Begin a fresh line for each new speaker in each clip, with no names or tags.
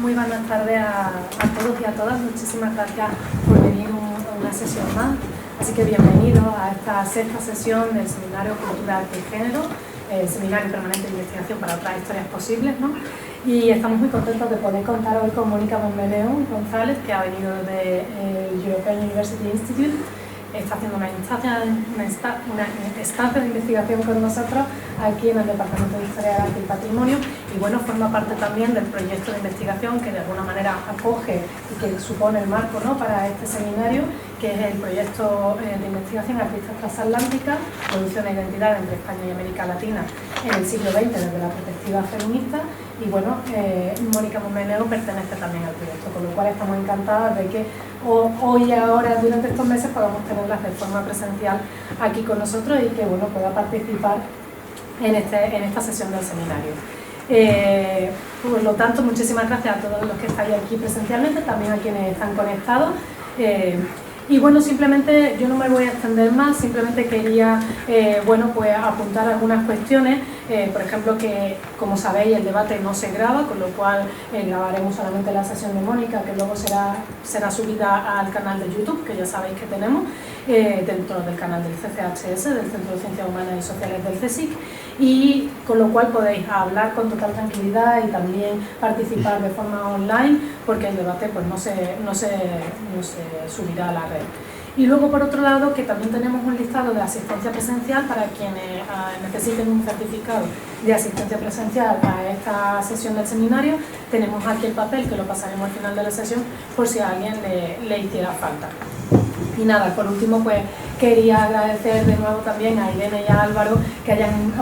Muy buenas tardes a todos y a todas. Muchísimas gracias por venir a una sesión más. Así que bienvenidos a esta sexta sesión del Seminario Cultura, Arte y Género, Seminario Permanente de Investigación para otras historias posibles, ¿no? Y estamos muy contentos de poder contar hoy con Mónica Monbeneo González, que ha venido del European University Institute. Está haciendo una estancia de investigación con nosotros aquí en el Departamento de Historia del Arte y Patrimonio, y bueno, forma parte también del proyecto de investigación que de alguna manera acoge y que supone el marco, ¿no?, para este seminario, que es el proyecto de investigación Artistas Transatlánticas, Producción e Identidad entre España y América Latina en el siglo XX desde la perspectiva feminista. Y bueno, Mónica Monbeneo pertenece también al proyecto, con lo cual estamos encantadas de que hoy y ahora, durante estos meses, podamos tenerlas de forma presencial aquí con nosotros y que bueno, pueda participar en esta sesión del seminario. Por lo tanto, muchísimas gracias a todos los que estáis aquí presencialmente, también a quienes están conectados. Y bueno, simplemente yo no me voy a extender más, simplemente quería bueno, pues apuntar algunas cuestiones. Por ejemplo, que como sabéis el debate no se graba, con lo cual grabaremos solamente la sesión de Mónica, que luego será subida al canal de YouTube, que ya sabéis que tenemos, dentro del canal del CCHS, del Centro de Ciencias Humanas y Sociales del CSIC, y con lo cual podéis hablar con total tranquilidad y también participar de forma online, porque el debate pues no se subirá a la red. Y luego, por otro lado, que también tenemos un listado de asistencia presencial para quienes necesiten un certificado de asistencia presencial a esta sesión del seminario. Tenemos aquí el papel, que lo pasaremos al final de la sesión, por si a alguien le hiciera falta. Y nada, por último, pues quería agradecer de nuevo también a Irene y a Álvaro que hayan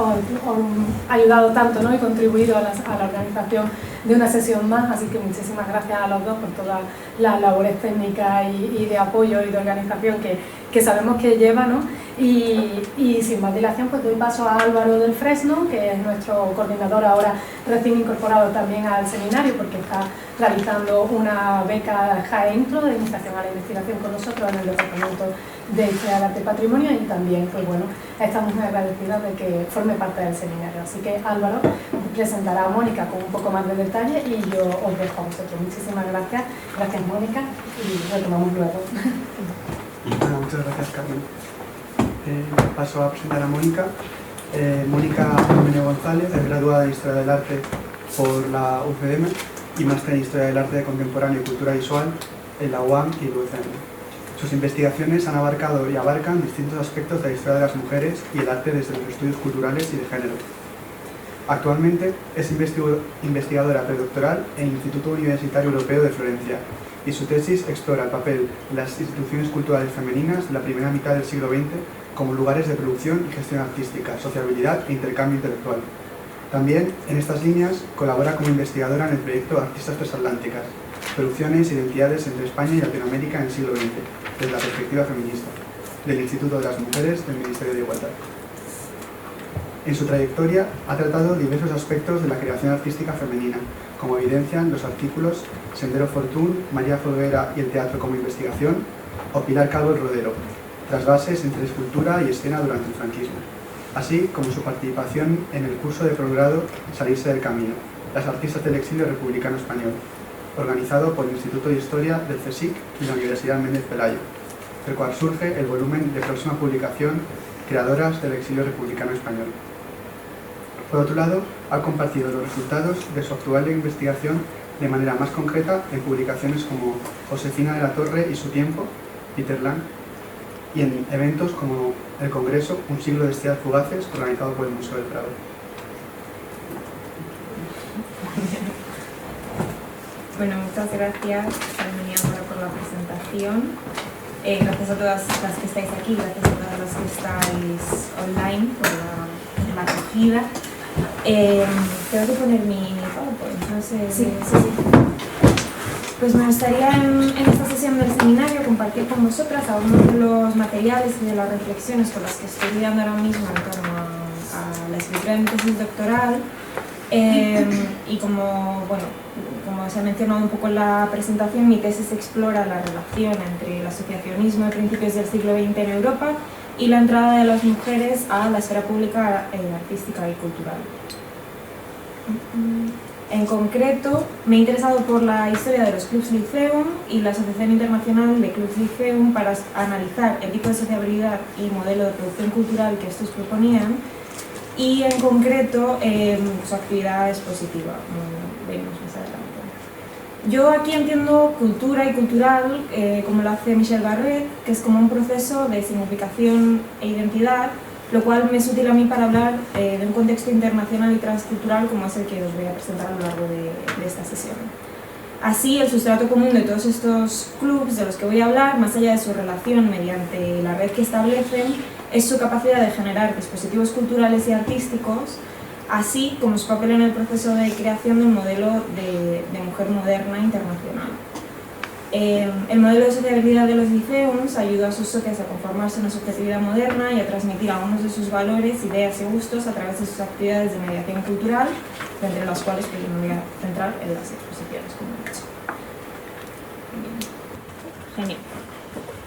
ayudado tanto, ¿no?, y contribuido a la organización de una sesión más, así que muchísimas gracias a los dos por todas las labores técnicas y de apoyo y de organización que sabemos que lleva, ¿no? Y sin más dilación, pues doy paso a Álvaro del Fresno, que es nuestro coordinador ahora recién incorporado también al seminario, porque está realizando una beca JAE Intro de iniciación a la investigación con nosotros en el Departamento de Historia del Arte y Patrimonio, y también, pues bueno, estamos muy agradecidos de que forme parte del seminario. Así que Álvaro presentará a Mónica con un poco más de detalle y yo os dejo a vosotros. Muchísimas gracias. Gracias, Mónica, y retomamos luego.
Bueno, muchas gracias, Carmen. Paso a presentar a Mónica. Mónica Monbeneo González es graduada en Historia del Arte por la UCM y máster en Historia del Arte Contemporáneo y Cultura Visual en la UAM y la UCM. Sus investigaciones han abarcado y abarcan distintos aspectos de la historia de las mujeres y el arte desde los estudios culturales y de género. Actualmente es investigadora predoctoral en el Instituto Universitario Europeo de Florencia, y su tesis explora el papel de las instituciones culturales femeninas de la primera mitad del siglo XX como lugares de producción y gestión artística, sociabilidad e intercambio intelectual. También, en estas líneas, colabora como investigadora en el proyecto Artistas Transatlánticas, producciones e identidades entre España y Latinoamérica en el siglo XX, desde la perspectiva feminista, del Instituto de las Mujeres del Ministerio de Igualdad. En su trayectoria ha tratado diversos aspectos de la creación artística femenina, como evidencian los artículos Sendero Fortún, María Folguera y el teatro como investigación, o Pilar Calvo el Rodero, trasvases entre escultura y escena durante el franquismo, así como su participación en el curso de posgrado Salirse del Camino, las artistas del exilio republicano español, organizado por el Instituto de Historia del CSIC y la Universidad Méndez Pelayo, del cual surge el volumen de próxima publicación Creadoras del exilio republicano español. Por otro lado, ha compartido los resultados de su actual investigación de manera más concreta en publicaciones como Josefina de la Torre y su tiempo, Peter Lang, y en eventos como el Congreso Un siglo de estrellas fugaces, organizado por el Museo del Prado.
Bueno, muchas gracias, Carmen y Álvaro, por la presentación. Gracias a todas las que estáis aquí, gracias a todas las que estáis online por la acogida. Tengo que poner mi PowerPoint, no sé. Sí. Pues me gustaría en esta sesión del seminario compartir con vosotras algunos de los materiales y de las reflexiones con las que estoy lidiando ahora mismo en torno a la escritura de mi tesis doctoral. Y como se ha mencionado un poco en la presentación, mi tesis explora la relación entre el asociacionismo de principios del siglo XX en Europa y la entrada de las mujeres a la esfera pública, artística y cultural. En concreto, me he interesado por la historia de los Clubs Lyceum y la Asociación Internacional de Clubs Lyceum para analizar el tipo de sociabilidad y modelo de producción cultural que estos proponían y, en concreto, su actividad expositiva. Veremos más adelante. Yo aquí entiendo cultura y cultural, como lo hace Michel Barret, que es como un proceso de significación e identidad, lo cual me es útil a mí para hablar de un contexto internacional y transcultural como es el que os voy a presentar a lo largo de esta sesión. Así, el sustrato común de todos estos clubs de los que voy a hablar, más allá de su relación mediante la red que establecen, es su capacidad de generar dispositivos culturales y artísticos, así como su papel en el proceso de creación de un modelo de mujer moderna internacional. El modelo de sociabilidad de los Lyceums ayudó a sus socias a conformarse una subjetividad moderna y a transmitir algunos de sus valores, ideas y gustos a través de sus actividades de mediación cultural, entre las cuales pues, yo me voy a centrar en las exposiciones, como he dicho. Genial.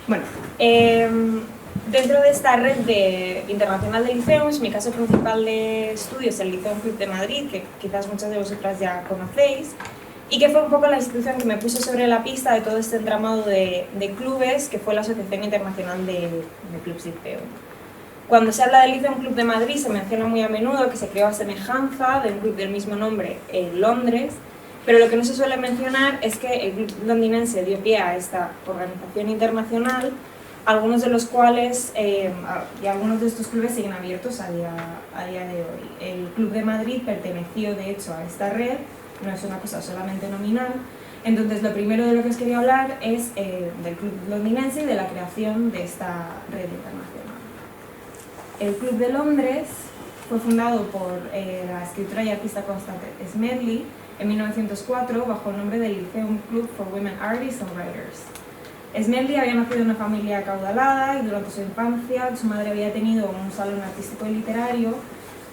Bueno, dentro de esta red internacional de Lyceums, mi caso principal de estudio es el Lyceum Club de Madrid, que quizás muchas de vosotras ya conocéis, y que fue un poco la institución que me puso sobre la pista de todo este entramado de clubes, que fue la Asociación Internacional de Clubs Lyceum. Cuando se habla del Lyceum Club de Madrid se menciona muy a menudo que se creó a semejanza de un club del mismo nombre en Londres, pero lo que no se suele mencionar es que el club londinense dio pie a esta organización internacional, algunos de los cuales, y algunos de estos clubes siguen abiertos a día de hoy. El Club de Madrid perteneció de hecho a esta red, no es una cosa solamente nominal. Entonces, lo primero de lo que os quería hablar es del Club londinense y de la creación de esta red internacional. El Club de Londres fue fundado por la escritora y artista Constance Smedley en 1904 bajo el nombre del Lyceum Club for Women Artists and Writers. Smedley había nacido en una familia acaudalada y durante su infancia su madre había tenido un salón artístico y literario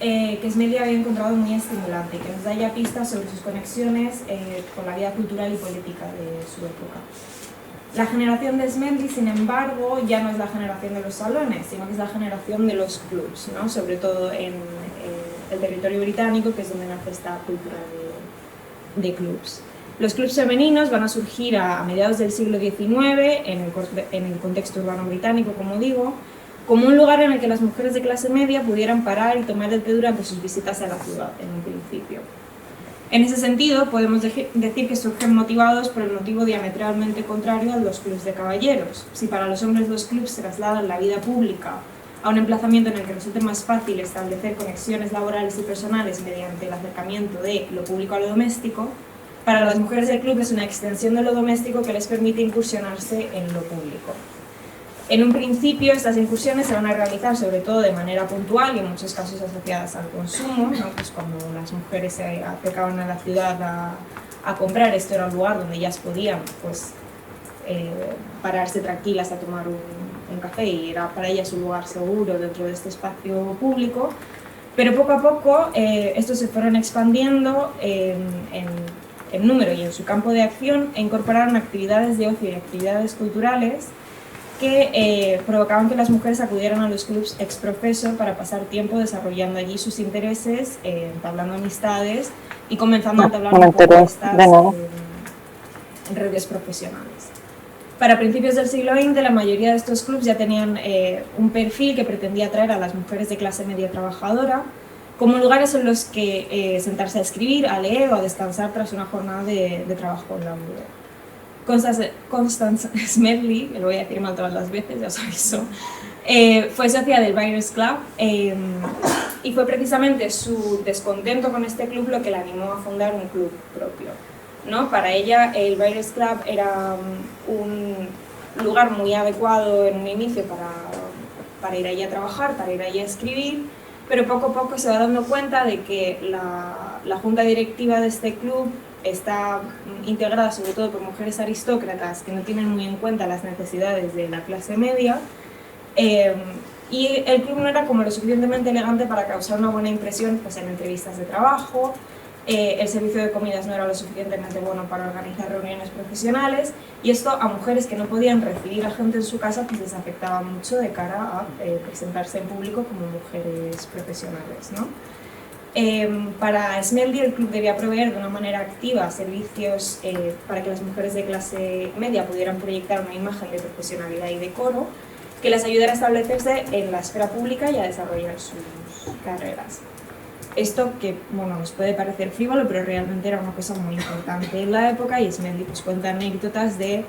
que Smedley había encontrado muy estimulante y que nos da ya pistas sobre sus conexiones con la vida cultural y política de su época. La generación de Smedley, sin embargo, ya no es la generación de los salones, sino que es la generación de los clubs, ¿no? Sobre todo en el territorio británico, que es donde nace esta cultura de clubs. Los clubs femeninos van a surgir a mediados del siglo XIX en el contexto urbano británico, como digo, como un lugar en el que las mujeres de clase media pudieran parar y tomar el té durante sus visitas a la ciudad, en un principio. En ese sentido, podemos decir que surgen motivados por el motivo diametralmente contrario a los clubs de caballeros. Si para los hombres los clubs trasladan la vida pública a un emplazamiento en el que resulte más fácil establecer conexiones laborales y personales mediante el acercamiento de lo público a lo doméstico, para las mujeres el club es una extensión de lo doméstico que les permite incursionarse en lo público. En un principio, estas incursiones se van a realizar sobre todo de manera puntual y en muchos casos asociadas al consumo, ¿no? Pues cuando las mujeres se acercaban a la ciudad a comprar, esto era un lugar donde ellas podían pues, pararse tranquilas a tomar un café y era para ellas un lugar seguro dentro de este espacio público, pero poco a poco estos se fueron expandiendo en número y en su campo de acción e incorporaron actividades de ocio y actividades culturales que provocaban que las mujeres acudieran a los clubs ex professo para pasar tiempo desarrollando allí sus intereses, entablando amistades y comenzando a entablar un poco estas redes profesionales. Para principios del siglo XX, la mayoría de estos clubs ya tenían un perfil que pretendía atraer a las mujeres de clase media trabajadora como lugares en los que sentarse a escribir, a leer o a descansar tras una jornada de trabajo laboral. Constance Smedley, me lo voy a decir mal todas las veces, ya os aviso, fue socia del Writers Club y fue precisamente su descontento con este club lo que la animó a fundar un club propio, ¿no? Para ella el Writers Club era un lugar muy adecuado en un inicio para ir allí a trabajar, para ir allí a escribir, pero poco a poco se va dando cuenta de que la junta directiva de este club está integrada sobre todo por mujeres aristócratas que no tienen muy en cuenta las necesidades de la clase media y el club no era como lo suficientemente elegante para causar una buena impresión pues, en entrevistas de trabajo, el servicio de comidas no era lo suficientemente bueno para organizar reuniones profesionales y esto a mujeres que no podían recibir a gente en su casa pues les afectaba mucho de cara a presentarse en público como mujeres profesionales, ¿no? Para Smelly, el club debía proveer de una manera activa servicios para que las mujeres de clase media pudieran proyectar una imagen de profesionalidad y decoro que les ayudara a establecerse en la esfera pública y a desarrollar sus carreras. Esto que, bueno, nos puede parecer frívolo, pero realmente era una cosa muy importante en la época, y Smelly pues cuenta anécdotas de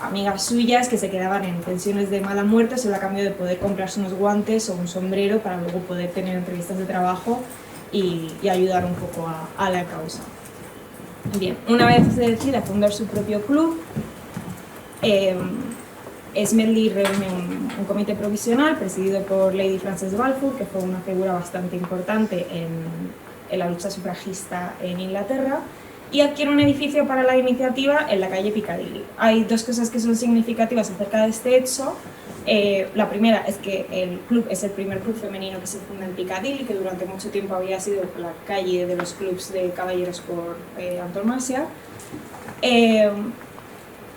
amigas suyas que se quedaban en pensiones de mala muerte solo a cambio de poder comprarse unos guantes o un sombrero para luego poder tener entrevistas de trabajo y ayudar un poco a la causa. Bien, una vez se decide fundar su propio club, Smelly reúne un comité provisional presidido por Lady Frances Balfour, que fue una figura bastante importante en la lucha sufragista en Inglaterra, y adquiere un edificio para la iniciativa en la calle Piccadilly. Hay dos cosas que son significativas acerca de este hecho. La primera es que el club es el primer club femenino que se funda en Piccadilly, que durante mucho tiempo había sido la calle de los clubs de caballeros por antonomasia,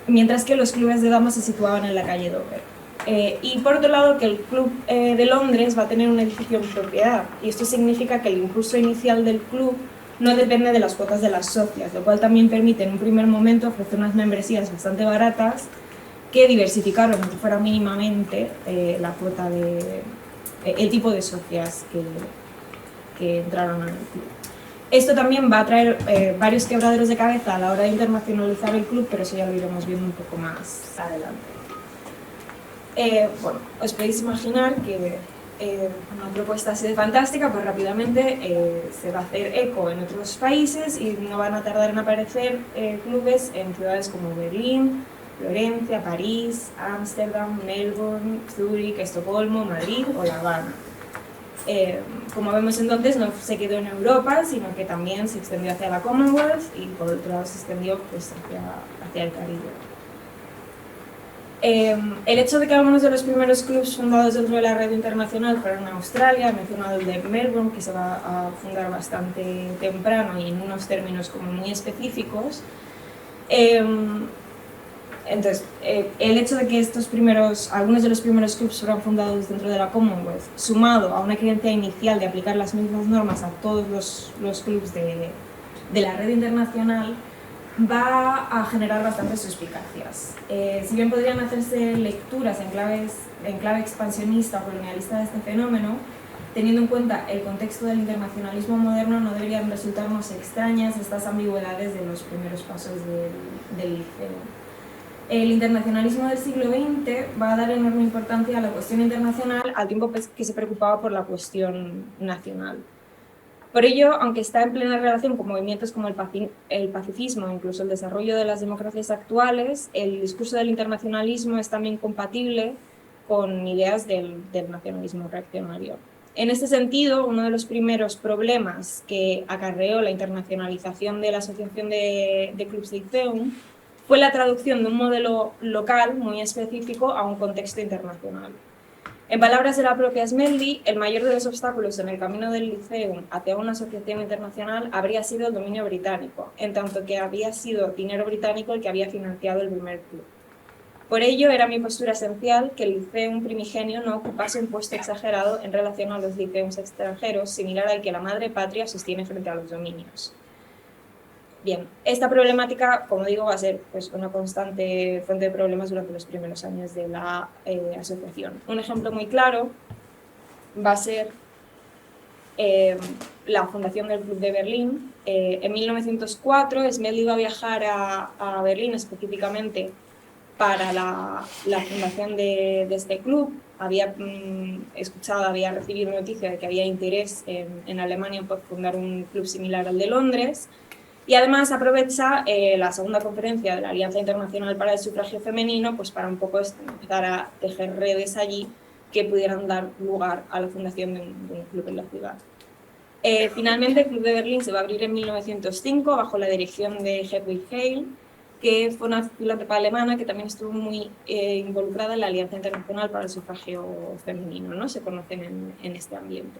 mientras que los clubes de damas se situaban en la calle Dover. Y por otro lado, que el club de Londres va a tener un edificio en propiedad, y esto significa que el impulso inicial del club no depende de las cuotas de las socias, lo cual también permite en un primer momento ofrecer unas membresías bastante baratas que diversificaron, aunque fuera mínimamente, la cuota el tipo de socias que entraron al club. Esto también va a traer varios quebraderos de cabeza a la hora de internacionalizar el club, pero eso ya lo iremos viendo un poco más adelante. Bueno, os podéis imaginar que una propuesta así de fantástica, pues rápidamente se va a hacer eco en otros países y no van a tardar en aparecer clubes en ciudades como Berlín, Florencia, París, Ámsterdam, Melbourne, Zúrich, Estocolmo, Madrid o La Habana. Como vemos entonces, no se quedó en Europa, sino que también se extendió hacia la Commonwealth y por otro lado se extendió pues, hacia el Caribe. El hecho de que algunos de los primeros clubs fundados dentro de la red internacional fueran en Australia, he mencionado el de Melbourne, que se va a fundar bastante temprano y en unos términos como muy específicos. Entonces, el hecho de que algunos de los primeros clubs fueran fundados dentro de la Commonwealth, sumado a una creencia inicial de aplicar las mismas normas a todos los clubs de la red internacional, va a generar bastantes suspicacias. Si bien podrían hacerse lecturas en clave expansionista o colonialista de este fenómeno, teniendo en cuenta el contexto del internacionalismo moderno, no deberían resultarnos extrañas estas ambigüedades de los primeros pasos del liceo. El internacionalismo del siglo XX va a dar enorme importancia a la cuestión internacional al tiempo que se preocupaba por la cuestión nacional. Por ello, aunque está en plena relación con movimientos como el pacifismo e incluso el desarrollo de las democracias actuales, el discurso del internacionalismo es también compatible con ideas del nacionalismo reaccionario. En este sentido, uno de los primeros problemas que acarreó la internacionalización de la Asociación de Clubs Lyceum fue la traducción de un modelo local muy específico a un contexto internacional. En palabras de la propia Smelly, el mayor de los obstáculos en el camino del Lyceum hacia una asociación internacional habría sido el dominio británico, en tanto que había sido dinero británico el que había financiado el primer club. Por ello, era mi postura esencial que el Lyceum primigenio no ocupase un puesto exagerado en relación a los Lyceums extranjeros, similar al que la madre patria sostiene frente a los dominios. Bien, esta problemática, como digo, va a ser pues, una constante fuente de problemas durante los primeros años de la asociación. Un ejemplo muy claro va a ser la fundación del Club de Berlín. En 1904, Smelly iba a viajar a Berlín específicamente para la fundación de este club. Había había recibido noticia de que había interés en Alemania por fundar un club similar al de Londres. Y además aprovecha la segunda conferencia de la Alianza Internacional para el Sufragio Femenino pues para un poco empezar a tejer redes allí que pudieran dar lugar a la fundación de un club en la ciudad. Finalmente, el Club de Berlín se va a abrir en 1905 bajo la dirección de Hedwig Hale, que fue una filántropa alemana que también estuvo muy involucrada en la Alianza Internacional para el Sufragio Femenino, ¿no? Se conocen en este ambiente.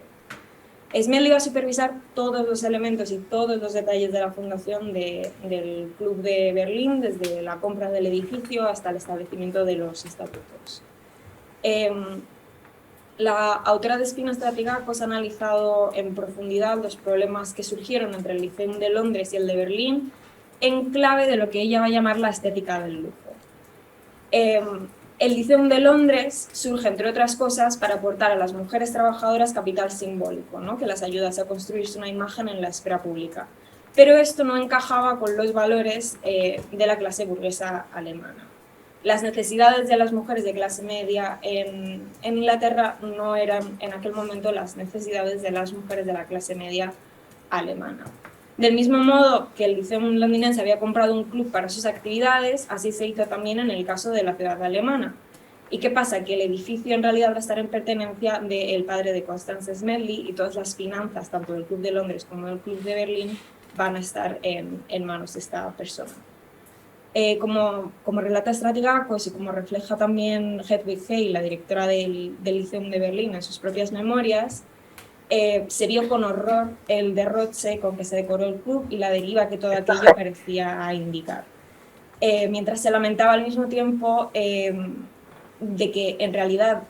Smelly iba a supervisar todos los elementos y todos los detalles de la fundación del Club de Berlín, desde la compra del edificio hasta el establecimiento de los estatutos. La autora de Spina Stratigakos ha analizado en profundidad los problemas que surgieron entre el Lyceum de Londres y el de Berlín en clave de lo que ella va a llamar la estética del lujo. El Lyceum de Londres surge, entre otras cosas, para aportar a las mujeres trabajadoras capital simbólico, ¿no?, que las ayudase a construirse una imagen en la esfera pública. Pero esto no encajaba con los valores de la clase burguesa alemana. Las necesidades de las mujeres de clase media en Inglaterra no eran en aquel momento las necesidades de las mujeres de la clase media alemana. Del mismo modo que el Lyceum londinense había comprado un club para sus actividades, así se hizo también en el caso de la ciudad alemana. ¿Y qué pasa? Que el edificio en realidad va a estar en pertenencia del padre de Constance Smedley y todas las finanzas, tanto del Club de Londres como del Club de Berlín, van a estar en manos de esta persona. Como relata Stratigakos y como refleja también Hedwig Hey, la directora del Lyceum de Berlín, en sus propias memorias, se vio con horror el derroche con que se decoró el club y la deriva que todo aquello parecía indicar. Mientras se lamentaba al mismo tiempo de que en realidad,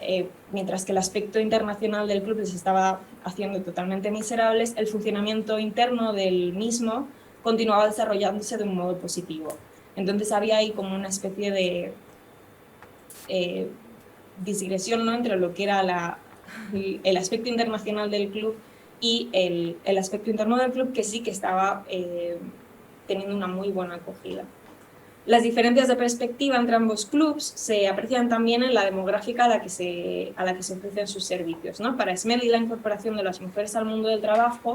mientras que el aspecto internacional del club les estaba haciendo totalmente miserables, el funcionamiento interno del mismo continuaba desarrollándose de un modo positivo. Entonces había ahí como una especie de digresión, ¿no?, entre lo que era el aspecto internacional del club y el aspecto interno del club, que sí que estaba teniendo una muy buena acogida. Las diferencias de perspectiva entre ambos clubs se aprecian también en la demográfica a la que se ofrecen sus servicios, ¿no? Para Smedley, la incorporación de las mujeres al mundo del trabajo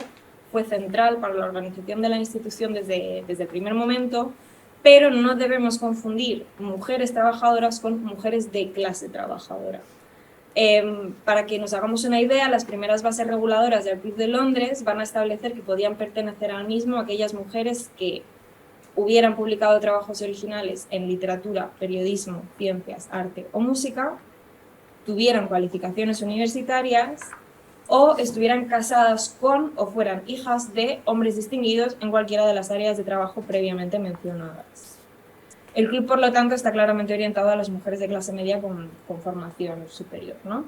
fue central para la organización de la institución desde el primer momento, pero no debemos confundir mujeres trabajadoras con mujeres de clase trabajadora. Para que nos hagamos una idea, las primeras bases reguladoras del Club de Londres van a establecer que podían pertenecer al mismo aquellas mujeres que hubieran publicado trabajos originales en literatura, periodismo, ciencias, arte o música, tuvieran cualificaciones universitarias o estuvieran casadas con o fueran hijas de hombres distinguidos en cualquiera de las áreas de trabajo previamente mencionadas. El club, por lo tanto, está claramente orientado a las mujeres de clase media con formación superior, ¿no?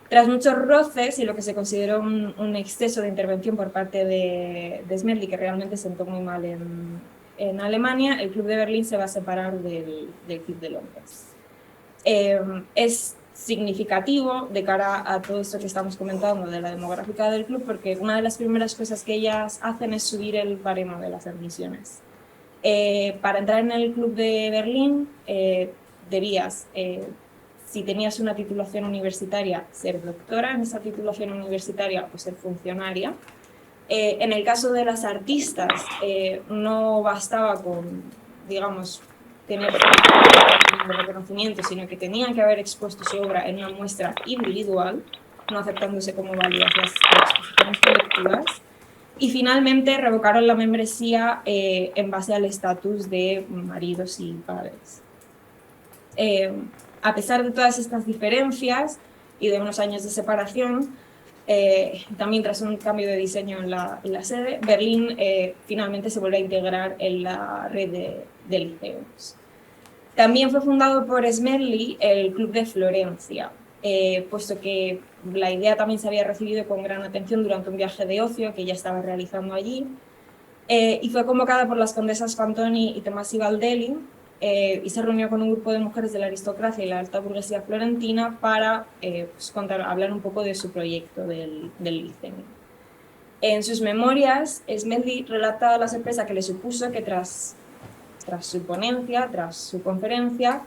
Tras muchos roces y lo que se consideró un exceso de intervención por parte de Smedley, que realmente sentó muy mal en Alemania, el Club de Berlín se va a separar del Club de Londres. Es significativo de cara a todo esto que estamos comentando de la demográfica del club, porque una de las primeras cosas que ellas hacen es subir el baremo de las admisiones. Para entrar en el Club de Berlín debías, si tenías una titulación universitaria, ser doctora en esa titulación universitaria o ser funcionaria. En el caso de las artistas, no bastaba con, digamos, tener reconocimiento, sino que tenían que haber expuesto su obra en una muestra individual, no aceptándose como válidas las exposiciones colectivas. Y finalmente revocaron la membresía en base al estatus de maridos y padres. A pesar de todas estas diferencias y de unos años de separación, también tras un cambio de diseño en la sede, Berlín finalmente se vuelve a integrar en la red de liceos. También fue fundado por Smedley el Club de Florencia, puesto que la idea también se había recibido con gran atención durante un viaje de ocio que ella estaba realizando allí, y fue convocada por las condesas Fantoni y Tomasi Valdelli, y se reunió con un grupo de mujeres de la aristocracia y la alta burguesía florentina para hablar un poco de su proyecto del Lyceum. En sus memorias, Smedley relata la sorpresa que le supuso que tras su ponencia, tras su conferencia,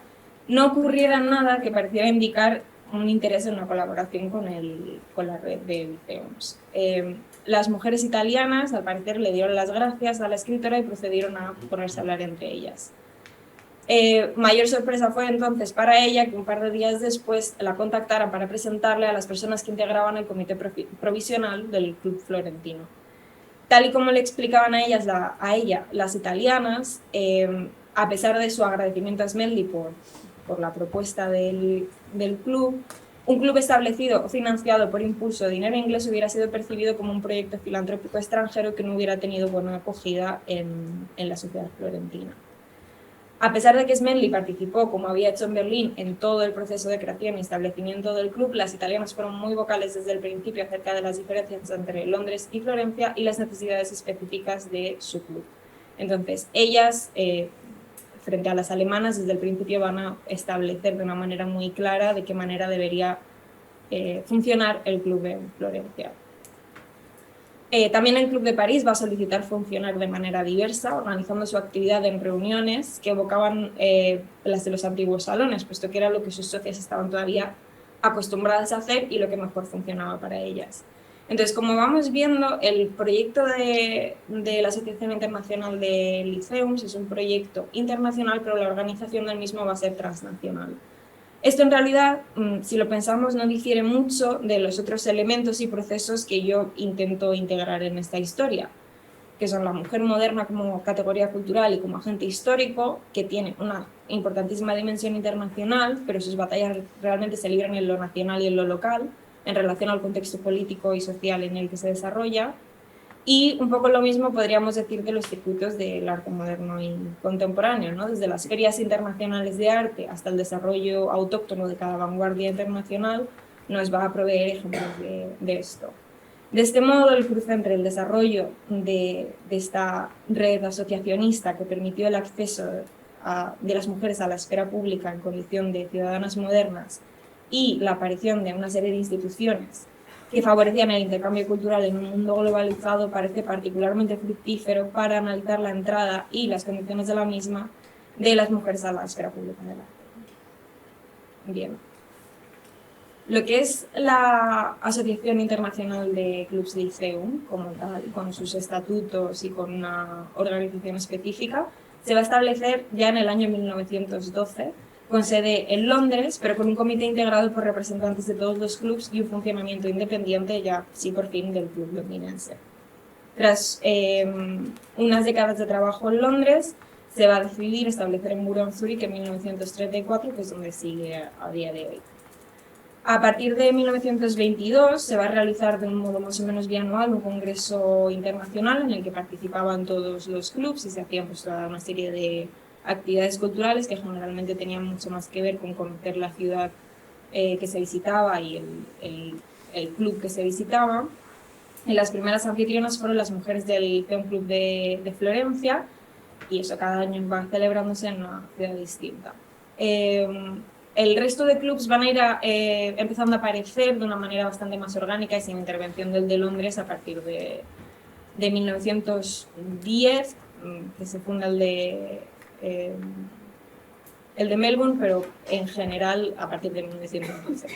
no ocurriera nada que pareciera indicar un interés en una colaboración con la red de Lyceums. Las mujeres italianas, al parecer, le dieron las gracias a la escritora y procedieron a ponerse a hablar entre ellas. Mayor sorpresa fue entonces para ella que un par de días después la contactaran para presentarle a las personas que integraban el comité provisional del Club Florentino. Tal y como le explicaban a ella las italianas, a pesar de su agradecimiento a Smedley por la propuesta del club, un club establecido o financiado por impulso de dinero inglés hubiera sido percibido como un proyecto filantrópico extranjero que no hubiera tenido buena acogida en la sociedad florentina. A pesar de que Smelly participó, como había hecho en Berlín, en todo el proceso de creación y establecimiento del club, las italianas fueron muy vocales desde el principio acerca de las diferencias entre Londres y Florencia y las necesidades específicas de su club. Entonces, ellas, frente a las alemanas, desde el principio van a establecer de una manera muy clara de qué manera debería funcionar el club en Florencia. También el Club de París va a solicitar funcionar de manera diversa, organizando su actividad en reuniones que evocaban las de los antiguos salones, puesto que era lo que sus socias estaban todavía acostumbradas a hacer y lo que mejor funcionaba para ellas. Entonces, como vamos viendo, el proyecto de la Asociación Internacional de Liceums es un proyecto internacional, pero la organización del mismo va a ser transnacional. Esto en realidad, si lo pensamos, no difiere mucho de los otros elementos y procesos que yo intento integrar en esta historia, que son la mujer moderna como categoría cultural y como agente histórico, que tiene una importantísima dimensión internacional, pero sus batallas realmente se libran en lo nacional y en lo local, en relación al contexto político y social en el que se desarrolla. Y un poco lo mismo podríamos decir de los circuitos del arte moderno y contemporáneo, ¿no? Desde las ferias internacionales de arte hasta el desarrollo autóctono de cada vanguardia internacional, nos va a proveer ejemplos de esto. De este modo, el cruce entre el desarrollo de esta red asociacionista que permitió el acceso de las mujeres a la esfera pública en condición de ciudadanas modernas y la aparición de una serie de instituciones que favorecían el intercambio cultural en un mundo globalizado parece particularmente fructífero para analizar la entrada y las condiciones de la misma de las mujeres a la esfera pública del arte. Bien. Lo que es la Asociación Internacional de Clubs Lyceum, como tal, con sus estatutos y con una organización específica, se va a establecer ya en el año 1912, con sede en Londres, pero con un comité integrado por representantes de todos los clubs y un funcionamiento independiente ya, sí, por fin, del club londinense. Tras unas décadas de trabajo en Londres, se va a decidir establecer en Muro en Zúrich en 1934, que es donde sigue a día de hoy. A partir de 1922 se va a realizar de un modo más o menos bianual un congreso internacional en el que participaban todos los clubs y se hacían pues, toda una serie de actividades culturales que generalmente tenían mucho más que ver con conocer la ciudad que se visitaba y el club que se visitaba. Y las primeras anfitrionas fueron las mujeres del Lyceum Club de Florencia, y eso cada año va celebrándose en una ciudad distinta. El resto de clubs van a ir empezando a aparecer de una manera bastante más orgánica y sin intervención del de Londres a partir de 1910, que se funda el de Melbourne, pero en general a partir de 1911.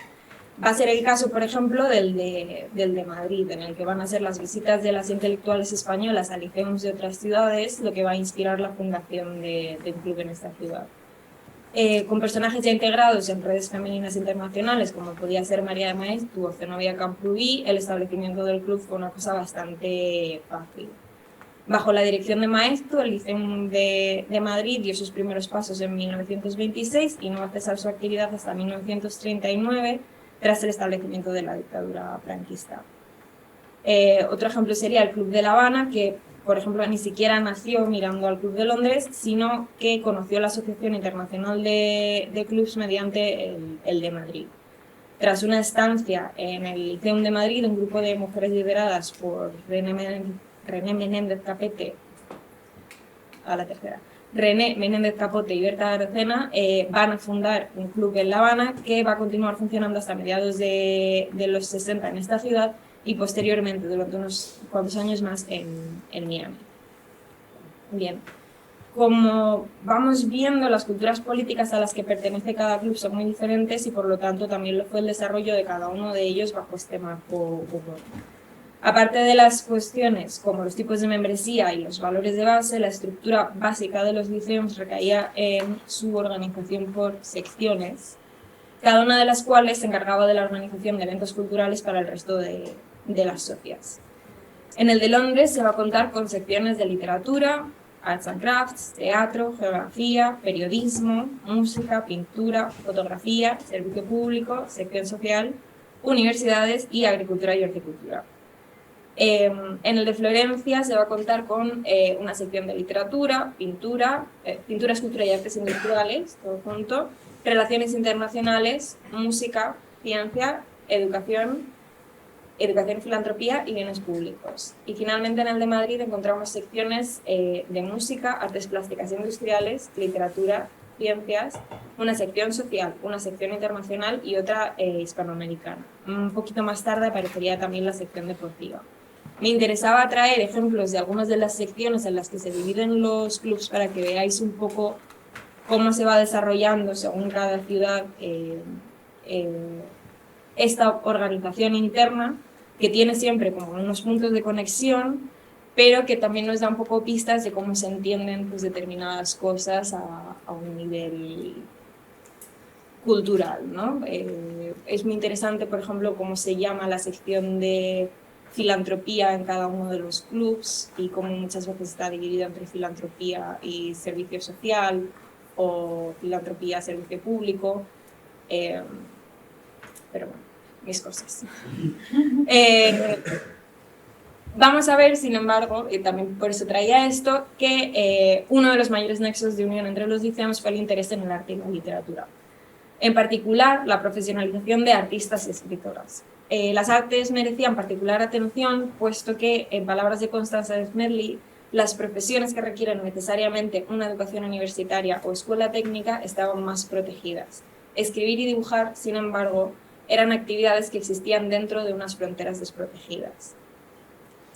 Va a ser el caso, por ejemplo, del de Madrid, en el que van a ser las visitas de las intelectuales españolas a liceums de otras ciudades, lo que va a inspirar la fundación del club en esta ciudad. Con personajes ya integrados en redes femeninas internacionales, como podía ser María de Maeztu o Zenobia Camprubí, el establecimiento del club fue una cosa bastante fácil. Bajo la dirección de Maeztu, el Lyceum de Madrid dio sus primeros pasos en 1926 y no va a cesar su actividad hasta 1939, tras el establecimiento de la dictadura franquista. Otro ejemplo sería el Club de La Habana, que, por ejemplo, ni siquiera nació mirando al Club de Londres, sino que conoció la Asociación Internacional de Clubs mediante el de Madrid. Tras una estancia en el Lyceum de Madrid, un grupo de mujeres lideradas por René Menéndez Capote, René Menéndez Capote y Berta Arocena van a fundar un club en La Habana que va a continuar funcionando hasta mediados de los 60 en esta ciudad y posteriormente durante unos cuantos años más en Miami. Bien, como vamos viendo, las culturas políticas a las que pertenece cada club son muy diferentes y por lo tanto también lo fue el desarrollo de cada uno de ellos bajo este marco común. Aparte de las cuestiones como los tipos de membresía y los valores de base, la estructura básica de los liceums recaía en su organización por secciones, cada una de las cuales se encargaba de la organización de eventos culturales para el resto de las socias. En el de Londres se va a contar con secciones de literatura, arts and crafts, teatro, geografía, periodismo, música, pintura, fotografía, servicio público, sección social, universidades y agricultura y horticultura. En el de Florencia se va a contar con una sección de literatura, pintura, escultura y artes industriales, todo junto, relaciones internacionales, música, ciencia, educación y filantropía y bienes públicos. Y finalmente en el de Madrid encontramos secciones de música, artes plásticas e industriales, literatura, ciencias, una sección social, una sección internacional y otra hispanoamericana. Un poquito más tarde aparecería también la sección deportiva. Me interesaba traer ejemplos de algunas de las secciones en las que se dividen los clubs para que veáis un poco cómo se va desarrollando según cada ciudad esta organización interna, que tiene siempre como unos puntos de conexión, pero que también nos da un poco pistas de cómo se entienden pues, determinadas cosas a un nivel cultural, ¿no? Es muy interesante, por ejemplo, cómo se llama la sección de filantropía en cada uno de los clubs y cómo muchas veces está dividida entre filantropía y servicio social o filantropía, servicio público. Pero bueno, mis cosas. Vamos a ver, sin embargo, y también por eso traía esto, que uno de los mayores nexos de unión entre los liceos fue el interés en el arte y la literatura. En particular, la profesionalización de artistas y escritoras. Las artes merecían particular atención, puesto que, en palabras de Constance Smedley, las profesiones que requieren necesariamente una educación universitaria o escuela técnica estaban más protegidas. Escribir y dibujar, sin embargo, eran actividades que existían dentro de unas fronteras desprotegidas.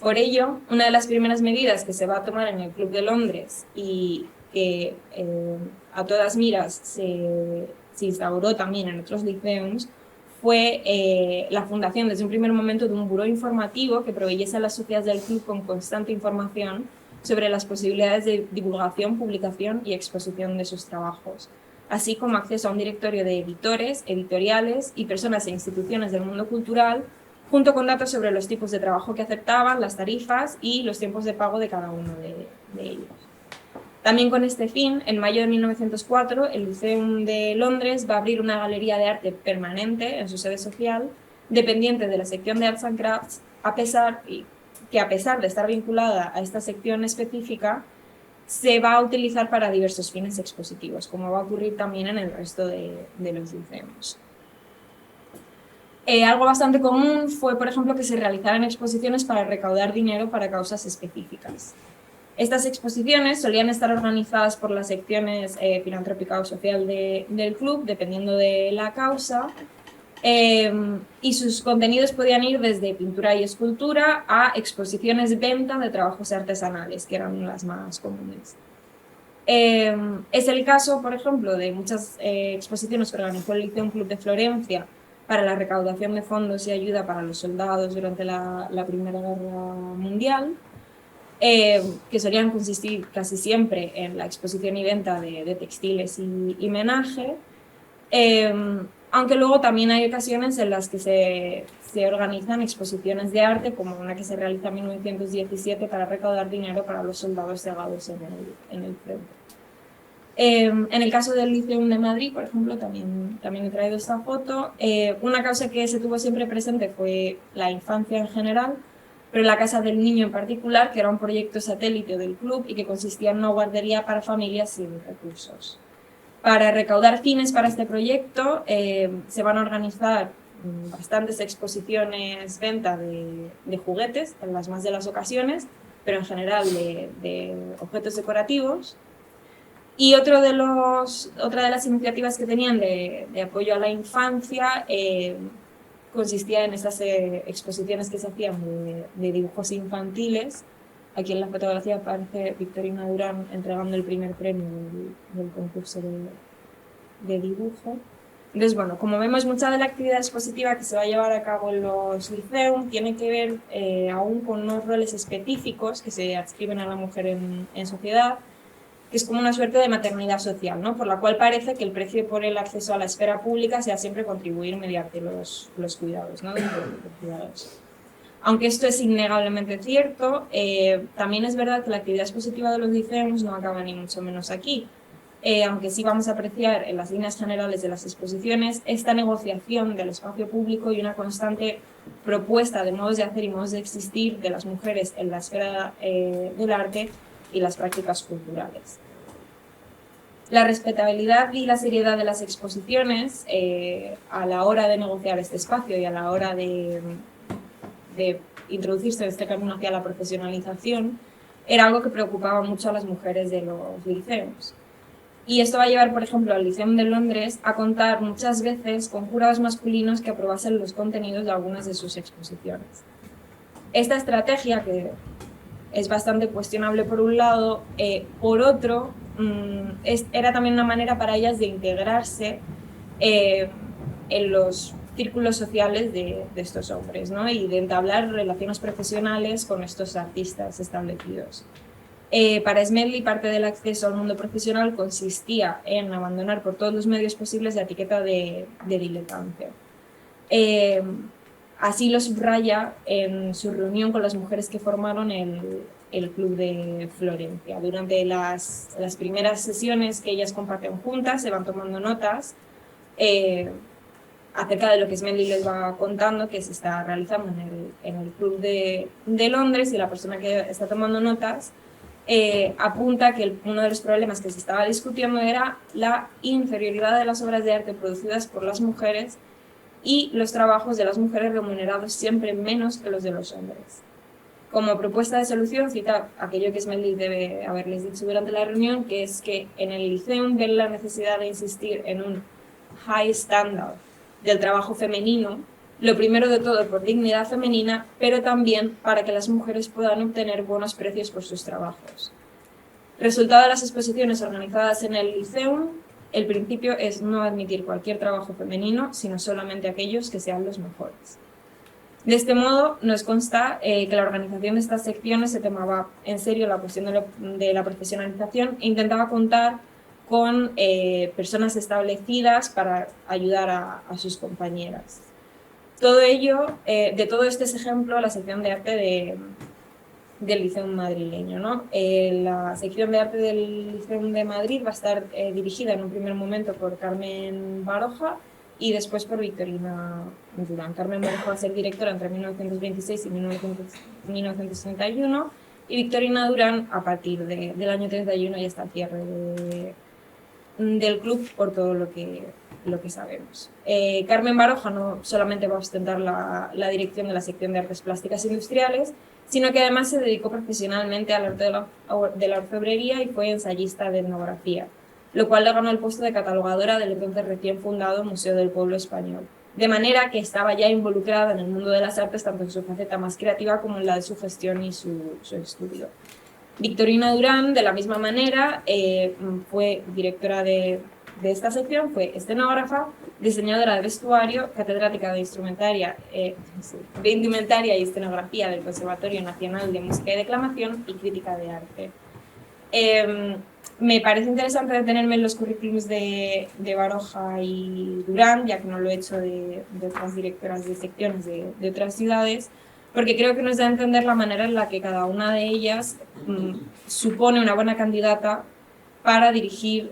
Por ello, una de las primeras medidas que se va a tomar en el Club de Londres y que a todas miras se instauró también en otros liceos fue la fundación desde un primer momento de un buró informativo que proveyese a las sociedades del club con constante información sobre las posibilidades de divulgación, publicación y exposición de sus trabajos, así como acceso a un directorio de editores, editoriales y personas e instituciones del mundo cultural, junto con datos sobre los tipos de trabajo que aceptaban, las tarifas y los tiempos de pago de cada uno de ellos. También con este fin, en mayo de 1904, el Lyceum de Londres va a abrir una galería de arte permanente en su sede social, dependiente de la sección de Arts and Crafts, a pesar de estar vinculada a esta sección específica, se va a utilizar para diversos fines expositivos, como va a ocurrir también en el resto de los liceos. Algo bastante común fue, por ejemplo, que se realizaran exposiciones para recaudar dinero para causas específicas. Estas exposiciones solían estar organizadas por las secciones filantrópica o social del club, dependiendo de la causa, y sus contenidos podían ir desde pintura y escultura a exposiciones de venta de trabajos artesanales, que eran las más comunes. Es el caso, por ejemplo, de muchas exposiciones que organizó el Lyceum Club de Florencia para la recaudación de fondos y ayuda para los soldados durante la Primera Guerra Mundial, que solían consistir casi siempre en la exposición y venta de textiles y menaje, aunque luego también hay ocasiones en las que se organizan exposiciones de arte, como una que se realiza en 1917 para recaudar dinero para los soldados cegados en el frente. En el caso del Lyceum de Madrid, por ejemplo, también he traído esta foto. Una causa que se tuvo siempre presente fue la infancia en general, pero la Casa del Niño en particular, que era un proyecto satélite del club y que consistía en una guardería para familias sin recursos. Para recaudar fines para este proyecto se van a organizar bastantes exposiciones, venta de juguetes, en las más de las ocasiones, pero en general de objetos decorativos. Y otra de las iniciativas que tenían de apoyo a la infancia consistía en esas exposiciones que se hacían de dibujos infantiles. Aquí en la fotografía aparece Victorina Durán entregando el primer premio del concurso de dibujo. Entonces, bueno, como vemos, mucha de la actividad expositiva que se va a llevar a cabo en los liceos tiene que ver aún con unos roles específicos que se adscriben a la mujer en sociedad, que es como una suerte de maternidad social, ¿no? Por la cual parece que el precio por el acceso a la esfera pública sea siempre contribuir mediante los cuidados, ¿no? Los cuidados. Aunque esto es innegablemente cierto, también es verdad que la actividad expositiva de los liceos no acaba ni mucho menos aquí. aunque sí vamos a apreciar en las líneas generales de las exposiciones esta negociación del espacio público y una constante propuesta de modos de hacer y modos de existir de las mujeres en la esfera del arte y las prácticas culturales. La respetabilidad y la seriedad de las exposiciones a la hora de negociar este espacio y a la hora de introducirse en este camino hacia la profesionalización era algo que preocupaba mucho a las mujeres de los liceos. Y esto va a llevar, por ejemplo, al Lyceum de Londres a contar muchas veces con jurados masculinos que aprobasen los contenidos de algunas de sus exposiciones. Esta estrategia, que es bastante cuestionable por un lado, por otro, era también una manera para ellas de integrarse en los círculos sociales de estos hombres, ¿no? Y de entablar relaciones profesionales con estos artistas establecidos. Para Smedley, parte del acceso al mundo profesional consistía en abandonar por todos los medios posibles la etiqueta de diletante. Así lo subraya en su reunión con las mujeres que formaron el Club de Florencia. Durante las primeras sesiones que ellas comparten juntas, se van tomando notas acerca de lo que Smedley les va contando que se está realizando en el Club de Londres, y la persona que está tomando notas apunta que uno de los problemas que se estaba discutiendo era la inferioridad de las obras de arte producidas por las mujeres y los trabajos de las mujeres remunerados siempre menos que los de los hombres. Como propuesta de solución cita aquello que Smedley debe haberles dicho durante la reunión, que es que en el Lyceum ven la necesidad de insistir en un high standard del trabajo femenino, lo primero de todo por dignidad femenina, pero también para que las mujeres puedan obtener buenos precios por sus trabajos. Resultado de las exposiciones organizadas en el Lyceum, el principio es no admitir cualquier trabajo femenino, sino solamente aquellos que sean los mejores. De este modo, nos consta que la organización de estas secciones se tomaba en serio la cuestión de la profesionalización e intentaba contar con personas establecidas para ayudar a sus compañeras. Todo ello, de todo este es ejemplo la sección de arte del Liceo madrileño, ¿no? La sección de arte del Liceo de Madrid va a estar dirigida en un primer momento por Carmen Baroja y después por Victorina Durán. Carmen Baroja va a ser directora entre 1926 y 1931 y Victorina Durán a partir del año 31 y hasta el cierre del club, por todo lo que sabemos. Carmen Baroja no solamente va a ostentar la dirección de la sección de artes plásticas industriales, sino que además se dedicó profesionalmente al arte de la orfebrería y fue ensayista de etnografía, lo cual le ganó el puesto de catalogadora del entonces recién fundado Museo del Pueblo Español. De manera que estaba ya involucrada en el mundo de las artes tanto en su faceta más creativa como en la de su gestión y su estudio. Victorina Durán, de la misma manera, fue directora de esta sección, fue escenógrafa, diseñadora de vestuario, catedrática de indumentaria y escenografía del Conservatorio Nacional de Música y Declamación y crítica de arte. Me parece interesante detenerme en los currículums de Baroja y Durán, ya que no lo he hecho de otras directoras de secciones de otras ciudades, porque creo que nos da a entender la manera en la que cada una de ellas supone una buena candidata para dirigir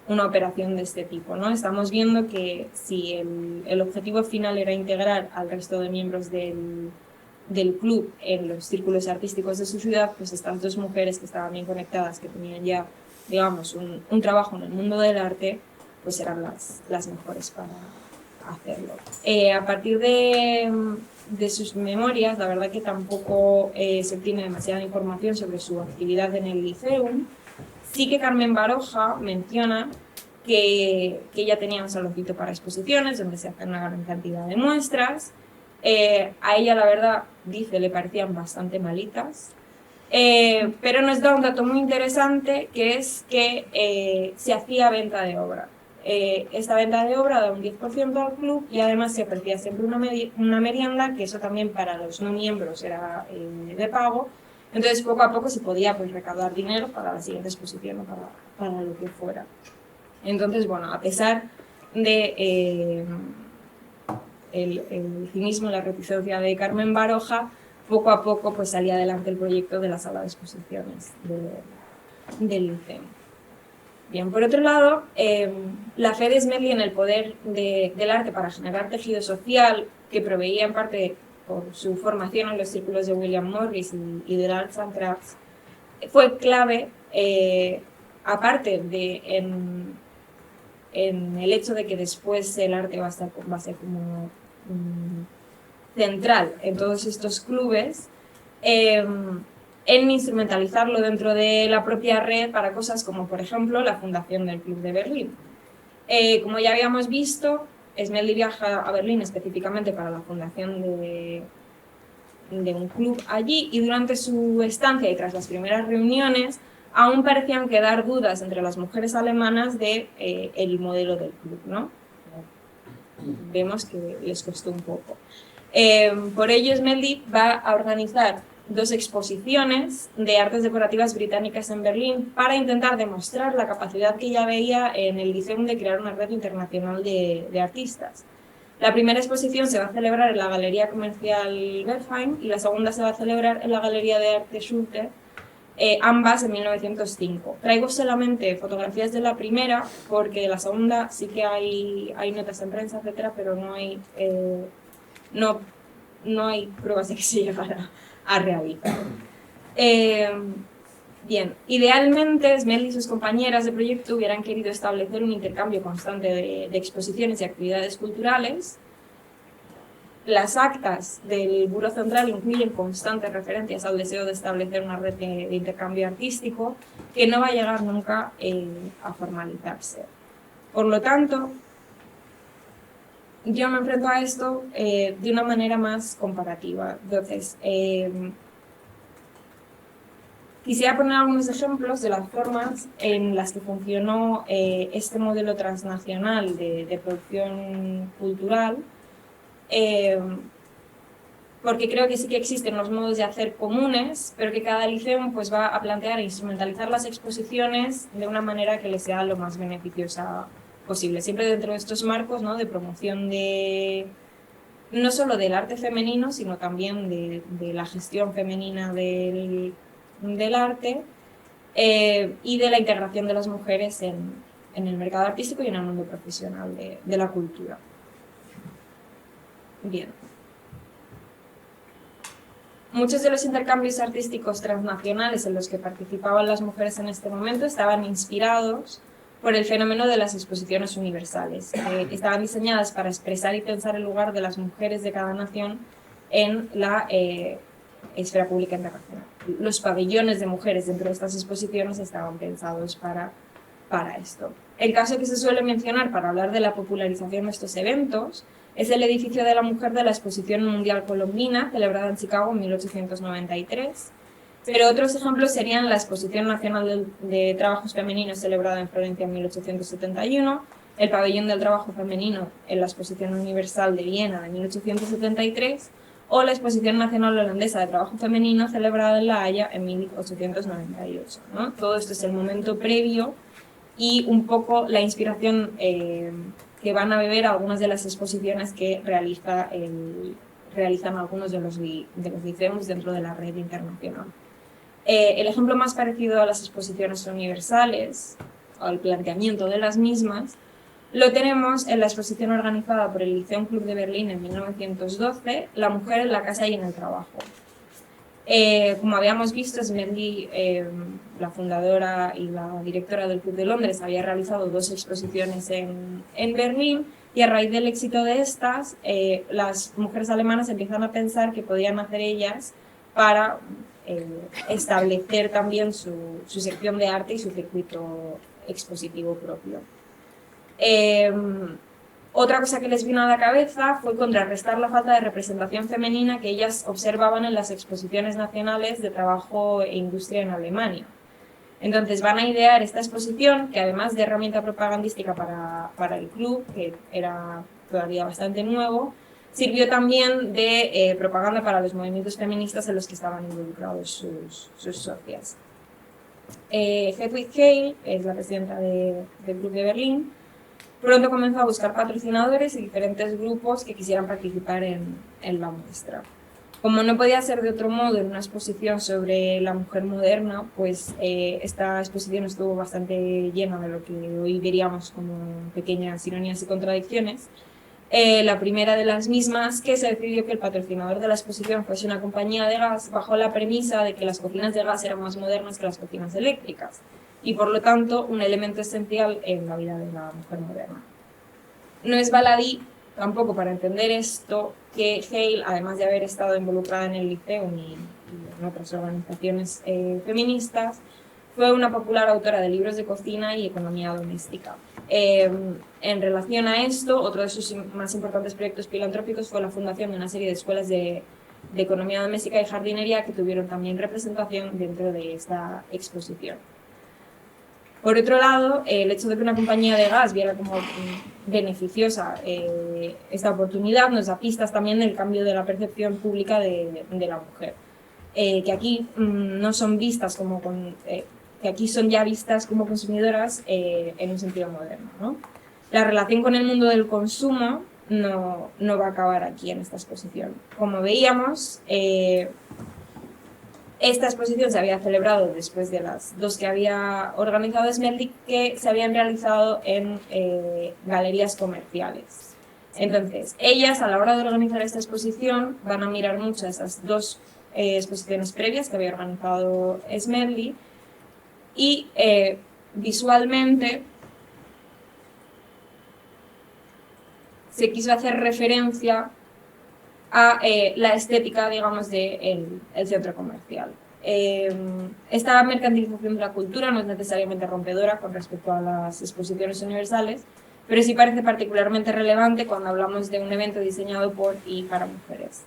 una operación de este tipo, ¿no? Estamos viendo que si el objetivo final era integrar al resto de miembros del club en los círculos artísticos de su ciudad, pues estas dos mujeres que estaban bien conectadas, que tenían ya, digamos, un trabajo en el mundo del arte, pues eran las mejores para hacerlo. A partir de sus memorias, la verdad que tampoco se obtiene demasiada información sobre su actividad en el Lyceum. Sí que Carmen Baroja menciona que ella tenía un saloncito para exposiciones donde se hacen una gran cantidad de muestras. A ella, la verdad, dice, le parecían bastante malitas, pero nos da un dato muy interesante, que es que se hacía venta de obra. Esta venta de obra da un 10% al club y además se ofrecía siempre una merienda, que eso también para los no miembros era de pago. Entonces, poco a poco se podía pues, recaudar dinero para la siguiente exposición o para lo que fuera. Entonces, bueno, a pesar de el cinismo y la reticencia de Carmen Baroja, poco a poco pues, salía adelante el proyecto de la sala de exposiciones del Liceo. Bien, por otro lado, la fe de Smedley en el poder del arte para generar tejido social, que proveía en parte por su formación en los círculos de William Morris y del Arts and Crafts, fue clave, aparte de en el hecho de que después el arte va a ser como central en todos estos clubes, en instrumentalizarlo dentro de la propia red para cosas como, por ejemplo, la fundación del Club de Berlín. Como ya habíamos visto, Smedley viaja a Berlín específicamente para la fundación de un club allí, y durante su estancia y tras las primeras reuniones aún parecían quedar dudas entre las mujeres alemanas de el modelo del club, ¿no? Vemos que les costó un poco. Por ello, Smedley va a organizar 2 exposiciones de artes decorativas británicas en Berlín para intentar demostrar la capacidad que ella veía en el diseño de crear una red internacional de artistas. La primera exposición se va a celebrar en la Galería Comercial Wertheim y la segunda se va a celebrar en la Galería de Arte Schulte, ambas en 1905. Traigo solamente fotografías de la primera porque de la segunda sí que hay notas en prensa, etcétera, pero no hay pruebas de que se llegara a realizar. Bien, idealmente Smedley y sus compañeras de proyecto hubieran querido establecer un intercambio constante de exposiciones y actividades culturales. Las actas del Buró Central incluyen constantes referencias al deseo de establecer una red de intercambio artístico que no va a llegar nunca a formalizarse. Por lo tanto, yo me enfrento a esto de una manera más comparativa. Entonces, quisiera poner algunos ejemplos de las formas en las que funcionó este modelo transnacional de producción cultural, porque creo que sí que existen los modos de hacer comunes, pero que cada liceo pues, va a plantear e instrumentalizar las exposiciones de una manera que les sea lo más beneficiosa posible, siempre dentro de estos marcos, ¿no? De promoción no solo del arte femenino, sino también de la gestión femenina del arte y de la integración de las mujeres en el mercado artístico y en el mundo profesional de la cultura. Bien. Muchos de los intercambios artísticos transnacionales en los que participaban las mujeres en este momento estaban inspirados por el fenómeno de las exposiciones universales, que estaban diseñadas para expresar y pensar el lugar de las mujeres de cada nación en la esfera pública internacional. Los pabellones de mujeres dentro de estas exposiciones estaban pensados para esto. El caso que se suele mencionar para hablar de la popularización de estos eventos es el edificio de la mujer de la Exposición Mundial Colombina, celebrada en Chicago en 1893. Pero otros ejemplos serían la Exposición Nacional de Trabajos Femeninos, celebrada en Florencia en 1871, el Pabellón del Trabajo Femenino en la Exposición Universal de Viena de 1873, o la Exposición Nacional Holandesa de Trabajo Femenino, celebrada en La Haya en 1898. ¿no? Todo esto es el momento previo y un poco la inspiración que van a beber algunas de las exposiciones que realizan algunos de los liceos dentro de la red internacional. El ejemplo más parecido a las exposiciones universales, o al planteamiento de las mismas, lo tenemos en la exposición organizada por el Liceum Club de Berlín en 1912, La mujer en la casa y en el trabajo. Como habíamos visto, Smedley, la fundadora y la directora del Club de Londres, había realizado 2 exposiciones en Berlín, y a raíz del éxito de estas, las mujeres alemanas empiezan a pensar que podían hacer ellas para establecer también su sección de arte y su circuito expositivo propio. Otra cosa que les vino a la cabeza fue contrarrestar la falta de representación femenina que ellas observaban en las exposiciones nacionales de trabajo e industria en Alemania. Entonces van a idear esta exposición, que además de herramienta propagandística para el club, que era todavía bastante nuevo, sirvió también de propaganda para los movimientos feministas en los que estaban involucrados sus socias. Hedwig Hale es la presidenta del Club de Berlín. Pronto comenzó a buscar patrocinadores y diferentes grupos que quisieran participar en la muestra. Como no podía ser de otro modo en una exposición sobre la mujer moderna, pues esta exposición estuvo bastante llena de lo que hoy veríamos como pequeñas ironías y contradicciones. La primera de las mismas, que se decidió que el patrocinador de la exposición fuese una compañía de gas bajo la premisa de que las cocinas de gas eran más modernas que las cocinas eléctricas y, por lo tanto, un elemento esencial en la vida de la mujer moderna. No es baladí tampoco para entender esto que Hale, además de haber estado involucrada en el Liceum y en otras organizaciones feministas, fue una popular autora de libros de cocina y economía doméstica. En relación a esto, otro de sus más importantes proyectos filantrópicos fue la fundación de una serie de escuelas de economía doméstica y jardinería que tuvieron también representación dentro de esta exposición. Por otro lado, el hecho de que una compañía de gas viera como beneficiosa esta oportunidad nos da pistas también del cambio de la percepción pública de la mujer, que aquí no son vistas como que aquí son ya vistas como consumidoras en un sentido moderno, ¿no? La relación con el mundo del consumo no va a acabar aquí en esta exposición. Como veíamos, esta exposición se había celebrado después de las dos que había organizado Smelly, que se habían realizado en galerías comerciales. Entonces, ellas a la hora de organizar esta exposición van a mirar mucho esas dos exposiciones previas que había organizado Smelly y visualmente se quiso hacer referencia a la estética, digamos, del centro comercial. Esta mercantilización de la cultura no es necesariamente rompedora con respecto a las exposiciones universales, pero sí parece particularmente relevante cuando hablamos de un evento diseñado por y para mujeres.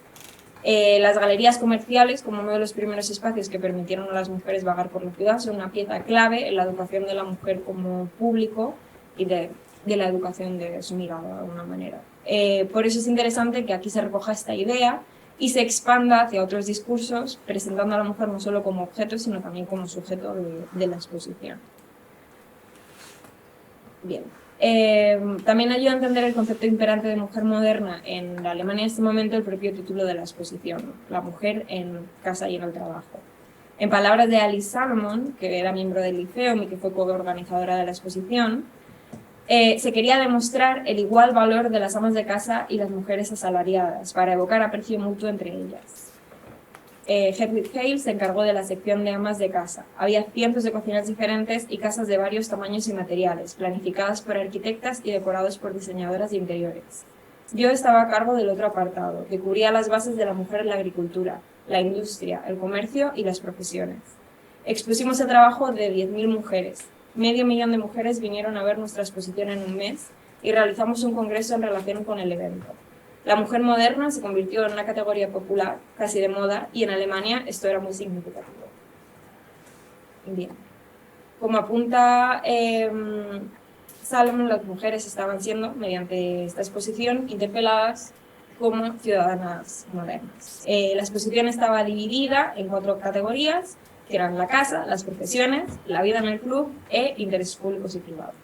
Las galerías comerciales, como uno de los primeros espacios que permitieron a las mujeres vagar por la ciudad, son una pieza clave en la educación de la mujer como público y de la educación de su mirada, de alguna manera. Por eso es interesante que aquí se recoja esta idea y se expanda hacia otros discursos, presentando a la mujer no solo como objeto, sino también como sujeto de la exposición. Bien. También ayuda a entender el concepto imperante de mujer moderna en la Alemania en este momento el propio título de la exposición, la mujer en casa y en el trabajo. En palabras de Alice Salomon, que era miembro del Liceum y que fue coorganizadora de la exposición, se quería demostrar el igual valor de las amas de casa y las mujeres asalariadas para evocar aprecio mutuo entre ellas. Hedwig Hale se encargó de la sección de amas de casa. Había cientos de cocinas diferentes y casas de varios tamaños y materiales, planificadas por arquitectas y decorados por diseñadoras de interiores. Yo estaba a cargo del otro apartado, que cubría las bases de la mujer en la agricultura, la industria, el comercio y las profesiones. Expusimos el trabajo de 10.000 mujeres. 500.000 de mujeres vinieron a ver nuestra exposición en un mes y realizamos un congreso en relación con el evento. La mujer moderna se convirtió en una categoría popular, casi de moda, y en Alemania esto era muy significativo. Bien. Como apunta Salomon, las mujeres estaban siendo, mediante esta exposición, interpeladas como ciudadanas modernas. La exposición estaba dividida en 4 categorías, que eran la casa, las profesiones, la vida en el club e intereses públicos y privados.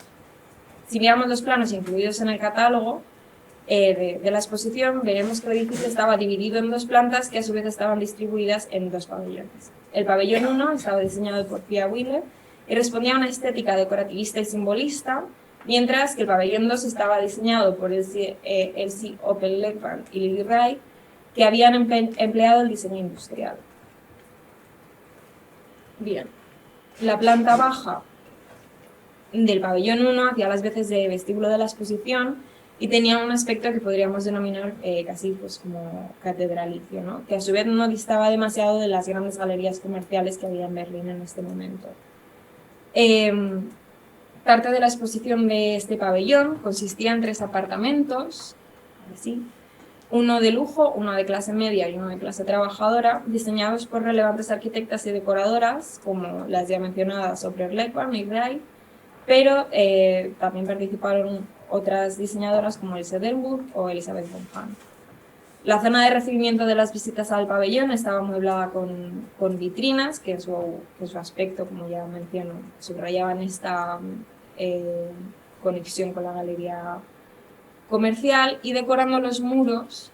Si miramos los planos incluidos en el catálogo de la exposición, veremos que el edificio estaba dividido en 2 plantas que a su vez estaban distribuidas en 2 pabellones. El pabellón 1 estaba diseñado por Pia Wheeler y respondía a una estética decorativista y simbolista, mientras que el pabellón 2 estaba diseñado por Elsie Oppel-Leckmann y Lily Wright, que habían empleado el diseño industrial. Bien, la planta baja del pabellón 1 hacía las veces de vestíbulo de la exposición y tenía un aspecto que podríamos denominar casi pues, como catedralicio, ¿no? Que a su vez no distaba demasiado de las grandes galerías comerciales que había en Berlín en este momento. Parte de la exposición de este pabellón consistía en 3 apartamentos, así, uno de lujo, uno de clase media y uno de clase trabajadora, diseñados por relevantes arquitectas y decoradoras, como las ya mencionadas Oppel-Leckmann y Wright, pero también participaron otras diseñadoras como Ilse Delburg o Elisabeth von Hahn. La zona de recibimiento de las visitas al pabellón estaba amueblada con vitrinas, que en su aspecto, como ya menciono, subrayaban esta conexión con la galería comercial, y decorando los muros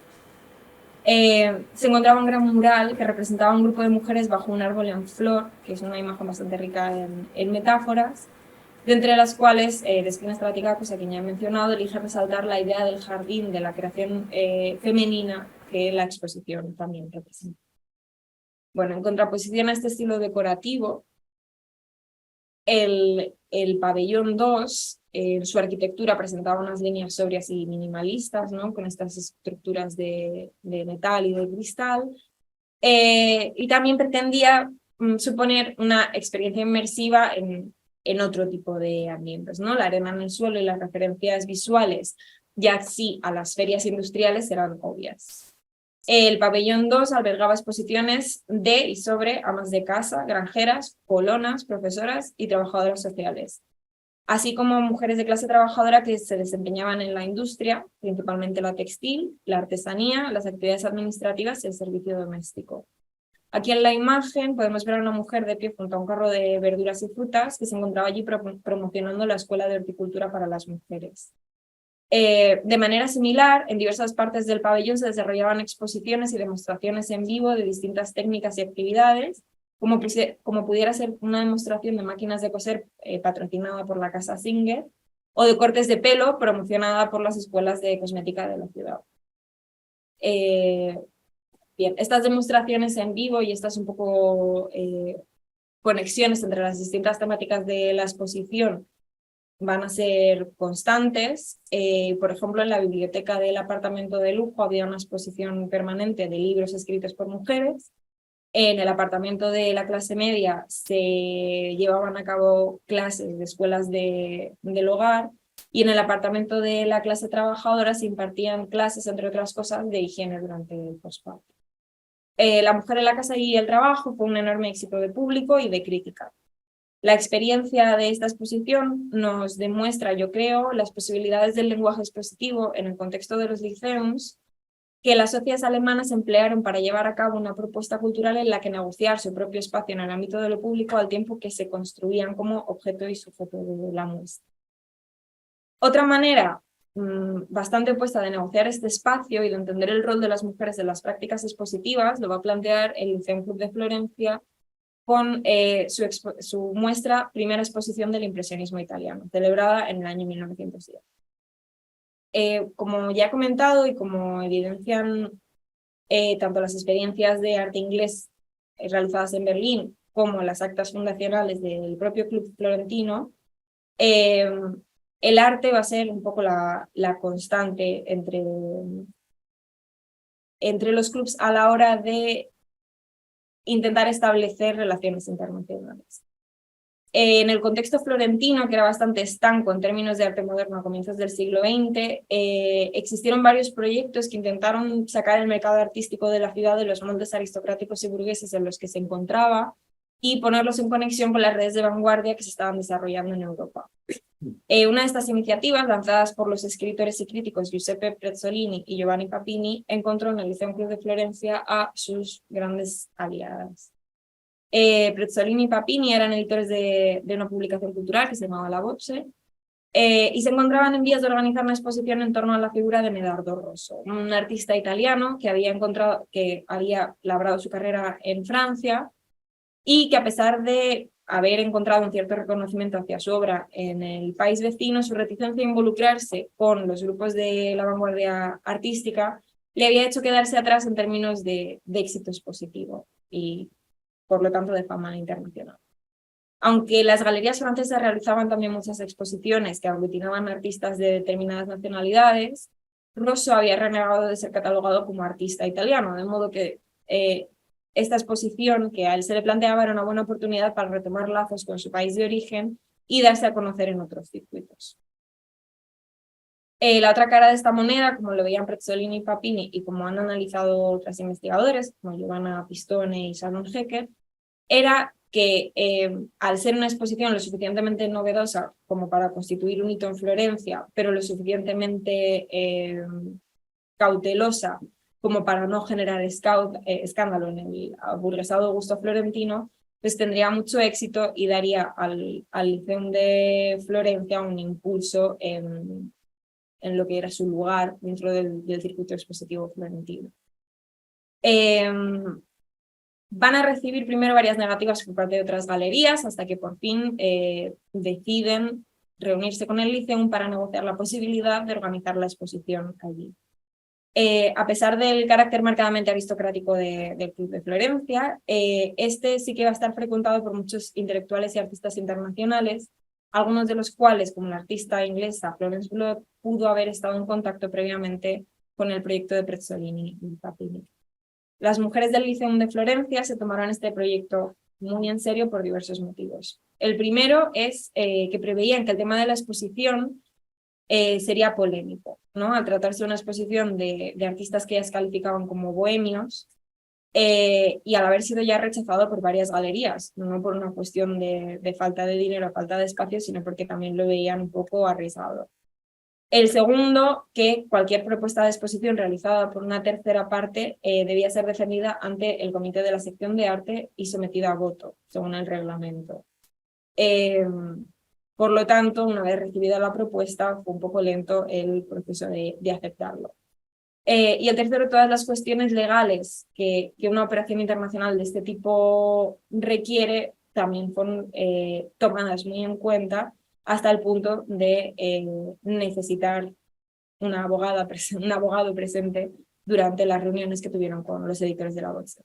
se encontraba un gran mural que representaba un grupo de mujeres bajo un árbol en flor, que es una imagen bastante rica en metáforas, de entre las cuales Despina Stratiga, pues a quien ya he mencionado, elige resaltar la idea del jardín, de la creación femenina que la exposición también representa. Bueno, en contraposición a este estilo decorativo, el pabellón 2, su arquitectura presentaba unas líneas sobrias y minimalistas, ¿no? Con estas estructuras de metal y de cristal, y también pretendía suponer una experiencia inmersiva en otro tipo de ambientes, ¿no? La arena en el suelo y las referencias visuales, ya sí a las ferias industriales, eran obvias. El pabellón 2 albergaba exposiciones de y sobre amas de casa, granjeras, colonas, profesoras y trabajadoras sociales, así como mujeres de clase trabajadora que se desempeñaban en la industria, principalmente la textil, la artesanía, las actividades administrativas y el servicio doméstico. Aquí en la imagen podemos ver a una mujer de pie junto a un carro de verduras y frutas que se encontraba allí promocionando la Escuela de Horticultura para las Mujeres. De manera similar, en diversas partes del pabellón se desarrollaban exposiciones y demostraciones en vivo de distintas técnicas y actividades, como pudiera ser una demostración de máquinas de coser patrocinada por la Casa Singer, o de cortes de pelo promocionada por las escuelas de cosmética de la ciudad. Bien, estas demostraciones en vivo y estas un poco conexiones entre las distintas temáticas de la exposición van a ser constantes. Por ejemplo, en la biblioteca del apartamento de lujo había una exposición permanente de libros escritos por mujeres. En el apartamento de la clase media se llevaban a cabo clases de escuelas del hogar, y en el apartamento de la clase trabajadora se impartían clases, entre otras cosas, de higiene durante el posparto. La mujer en la casa y el trabajo fue un enorme éxito de público y de crítica. La experiencia de esta exposición nos demuestra, yo creo, las posibilidades del lenguaje expositivo en el contexto de los liceums que las socias alemanas emplearon para llevar a cabo una propuesta cultural en la que negociar su propio espacio en el ámbito de lo público al tiempo que se construían como objeto y sujeto de la muestra. Otra manera bastante opuesta de negociar este espacio y de entender el rol de las mujeres en las prácticas expositivas lo va a plantear el Liceum Club de Florencia con su muestra Primera Exposición del Impresionismo Italiano, celebrada en el año 1910. Como ya he comentado y como evidencian tanto las experiencias de arte inglés realizadas en Berlín como las actas fundacionales del propio club florentino, el arte va a ser un poco la constante entre los clubs a la hora de intentar establecer relaciones internacionales. En el contexto florentino, que era bastante estanco en términos de arte moderno a comienzos del siglo XX, existieron varios proyectos que intentaron sacar el mercado artístico de la ciudad de los montes aristocráticos y burgueses en los que se encontraba y ponerlos en conexión con las redes de vanguardia que se estaban desarrollando en Europa. Una de estas iniciativas, lanzadas por los escritores y críticos Giuseppe Prezzolini y Giovanni Papini, encontró en el Liceum Club de Florencia a sus grandes aliadas. Prezzolini y Papini eran editores de una publicación cultural que se llamaba La Voce, y se encontraban en vías de organizar una exposición en torno a la figura de Medardo Rosso, un artista italiano que había labrado su carrera en Francia y que, a pesar de haber encontrado un cierto reconocimiento hacia su obra en el país vecino, su reticencia a involucrarse con los grupos de la vanguardia artística le había hecho quedarse atrás en términos de éxito expositivo y, por lo tanto, de fama internacional. Aunque las galerías francesas realizaban también muchas exposiciones que aglutinaban artistas de determinadas nacionalidades, Rosso había renegado de ser catalogado como artista italiano, de modo que esta exposición que a él se le planteaba era una buena oportunidad para retomar lazos con su país de origen y darse a conocer en otros circuitos. La otra cara de esta moneda, como lo veían Prezzolini y Papini y como han analizado otras investigadores, como Giovanna Pistone y Sharon Hecker, era que al ser una exposición lo suficientemente novedosa como para constituir un hito en Florencia, pero lo suficientemente cautelosa como para no generar escándalo en el aburguesado gusto florentino, pues tendría mucho éxito y daría al Liceum de Florencia un impulso en lo que era su lugar dentro del circuito expositivo florentino. Van a recibir primero varias negativas por parte de otras galerías hasta que por fin deciden reunirse con el Liceum para negociar la posibilidad de organizar la exposición allí. A pesar del carácter marcadamente aristocrático del Club de Florencia, este sí que va a estar frecuentado por muchos intelectuales y artistas internacionales, algunos de los cuales, como la artista inglesa Florence Bloch, pudo haber estado en contacto previamente con el proyecto de Prezzolini y Papini. Las mujeres del Liceum de Florencia se tomaron este proyecto muy en serio por diversos motivos. El primero es que preveían que el tema de la exposición sería polémico, ¿no? Al tratarse de una exposición de artistas que ellas calificaban como bohemios y al haber sido ya rechazado por varias galerías, no por una cuestión de falta de dinero o falta de espacio, sino porque también lo veían un poco arriesgado. El segundo, que cualquier propuesta de exposición realizada por una tercera parte debía ser defendida ante el comité de la sección de arte y sometida a voto, según el reglamento. Por lo tanto, una vez recibida la propuesta, fue un poco lento el proceso de aceptarlo. Y el tercero, todas las cuestiones legales que una operación internacional de este tipo requiere también fueron tomadas muy en cuenta hasta el punto de necesitar un abogado presente durante las reuniones que tuvieron con los editores de la bolsa.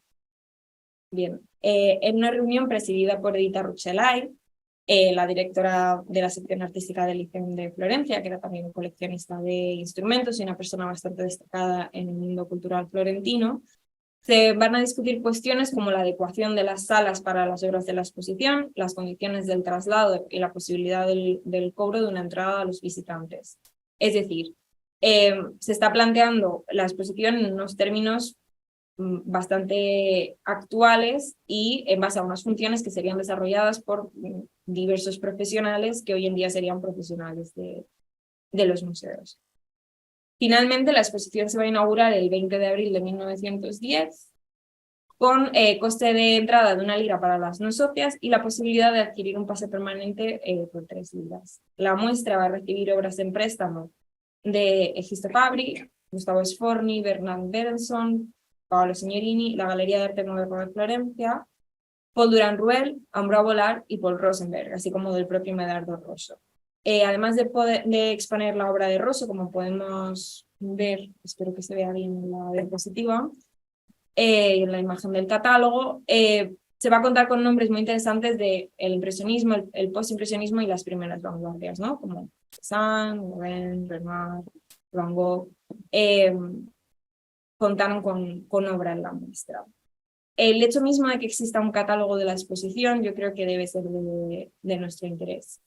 Bien, en una reunión presidida por Edita Rucellai, la directora de la sección artística del Liceum de Florencia, que era también coleccionista de instrumentos y una persona bastante destacada en el mundo cultural florentino, se van a discutir cuestiones como la adecuación de las salas para las obras de la exposición, las condiciones del traslado y la posibilidad del cobro de una entrada a los visitantes. Es decir, se está planteando la exposición en unos términos bastante actuales y en base a unas funciones que serían desarrolladas por diversos profesionales que hoy en día serían profesionales de los museos. Finalmente, la exposición se va a inaugurar el 20 de abril de 1910 con coste de entrada de 1 lira para las no socias y la posibilidad de adquirir un pase permanente por 3 liras. La muestra va a recibir obras en préstamo de Egisto Fabri, Gustavo Sforni, Bernard Berenson, Paolo Signorini, la Galería de Arte Moderno de Florencia, Paul Durand-Ruel, Ambroise Vollard y Paul Rosenberg, así como del propio Medardo Rosso. Además de exponer la obra de Rosso, como podemos ver, espero que se vea bien en la diapositiva, en la imagen del catálogo, se va a contar con nombres muy interesantes del impresionismo, el postimpresionismo y las primeras vanguardias, ¿no? Como Cézanne, Morin, Renoir, Van Gogh, contaron con obra en la muestra. El hecho mismo de que exista un catálogo de la exposición yo creo que debe ser de nuestro interés.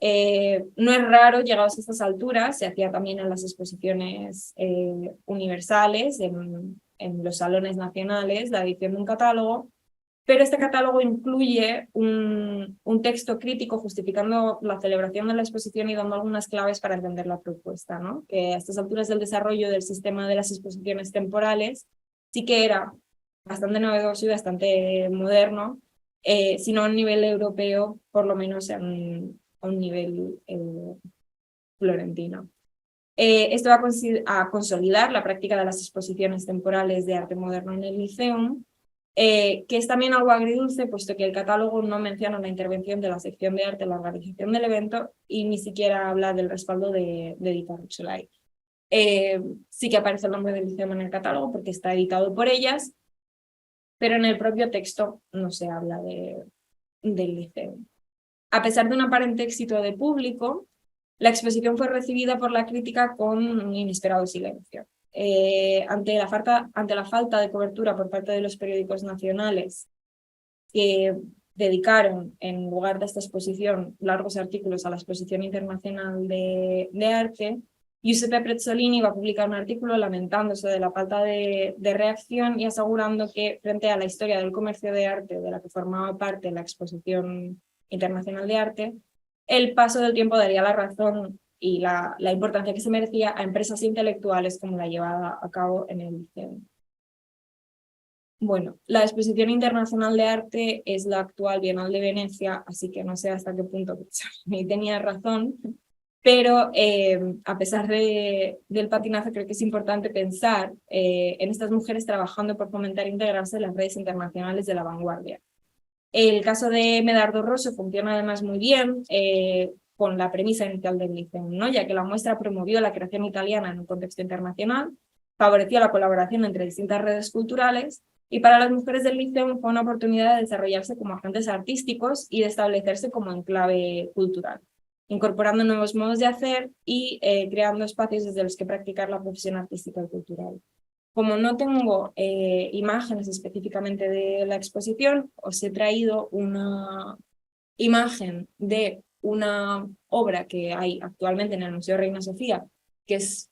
No es raro, llegados a estas alturas, se hacía también en las exposiciones universales, en los salones nacionales, la edición de un catálogo, pero este catálogo incluye un texto crítico justificando la celebración de la exposición y dando algunas claves para entender la propuesta, ¿no? Que a estas alturas del desarrollo del sistema de las exposiciones temporales sí que era bastante novedoso y bastante moderno, si no a un nivel europeo, por lo menos a un nivel florentino. Esto va a consolidar la práctica de las exposiciones temporales de arte moderno en el Liceum, que es también algo agridulce, puesto que el catálogo no menciona la intervención de la sección de arte en la organización del evento y ni siquiera habla del respaldo de Edita Rucellai. Sí que aparece el nombre del Liceum en el catálogo porque está editado por ellas, pero en el propio texto no se habla del Liceum. A pesar de un aparente éxito de público, la exposición fue recibida por la crítica con un inesperado silencio. Ante la falta de cobertura por parte de los periódicos nacionales que dedicaron, en lugar de esta exposición, largos artículos a la Exposición Internacional de Arte, Giuseppe Prezzolini va a publicar un artículo lamentándose de la falta de reacción y asegurando que, frente a la historia del comercio de arte de la que formaba parte la Exposición Internacional de Arte, el paso del tiempo daría la razón y la importancia que se merecía a empresas intelectuales como la llevada a cabo en el Liceo. Bueno, la Exposición Internacional de Arte es la actual Bienal de Venecia, así que no sé hasta qué punto tenía razón, Pero a pesar del patinaje, creo que es importante pensar en estas mujeres trabajando por fomentar e integrarse en las redes internacionales de la vanguardia. El caso de Medardo Rosso funciona además muy bien con la premisa inicial del Liceum, ¿no? Ya que la muestra promovió la creación italiana en un contexto internacional, favoreció la colaboración entre distintas redes culturales y para las mujeres del Liceum fue una oportunidad de desarrollarse como agentes artísticos y de establecerse como enclave cultural, incorporando nuevos modos de hacer y creando espacios desde los que practicar la profesión artística y cultural. Como no tengo imágenes específicamente de la exposición, os he traído una imagen de una obra que hay actualmente en el Museo Reina Sofía, que es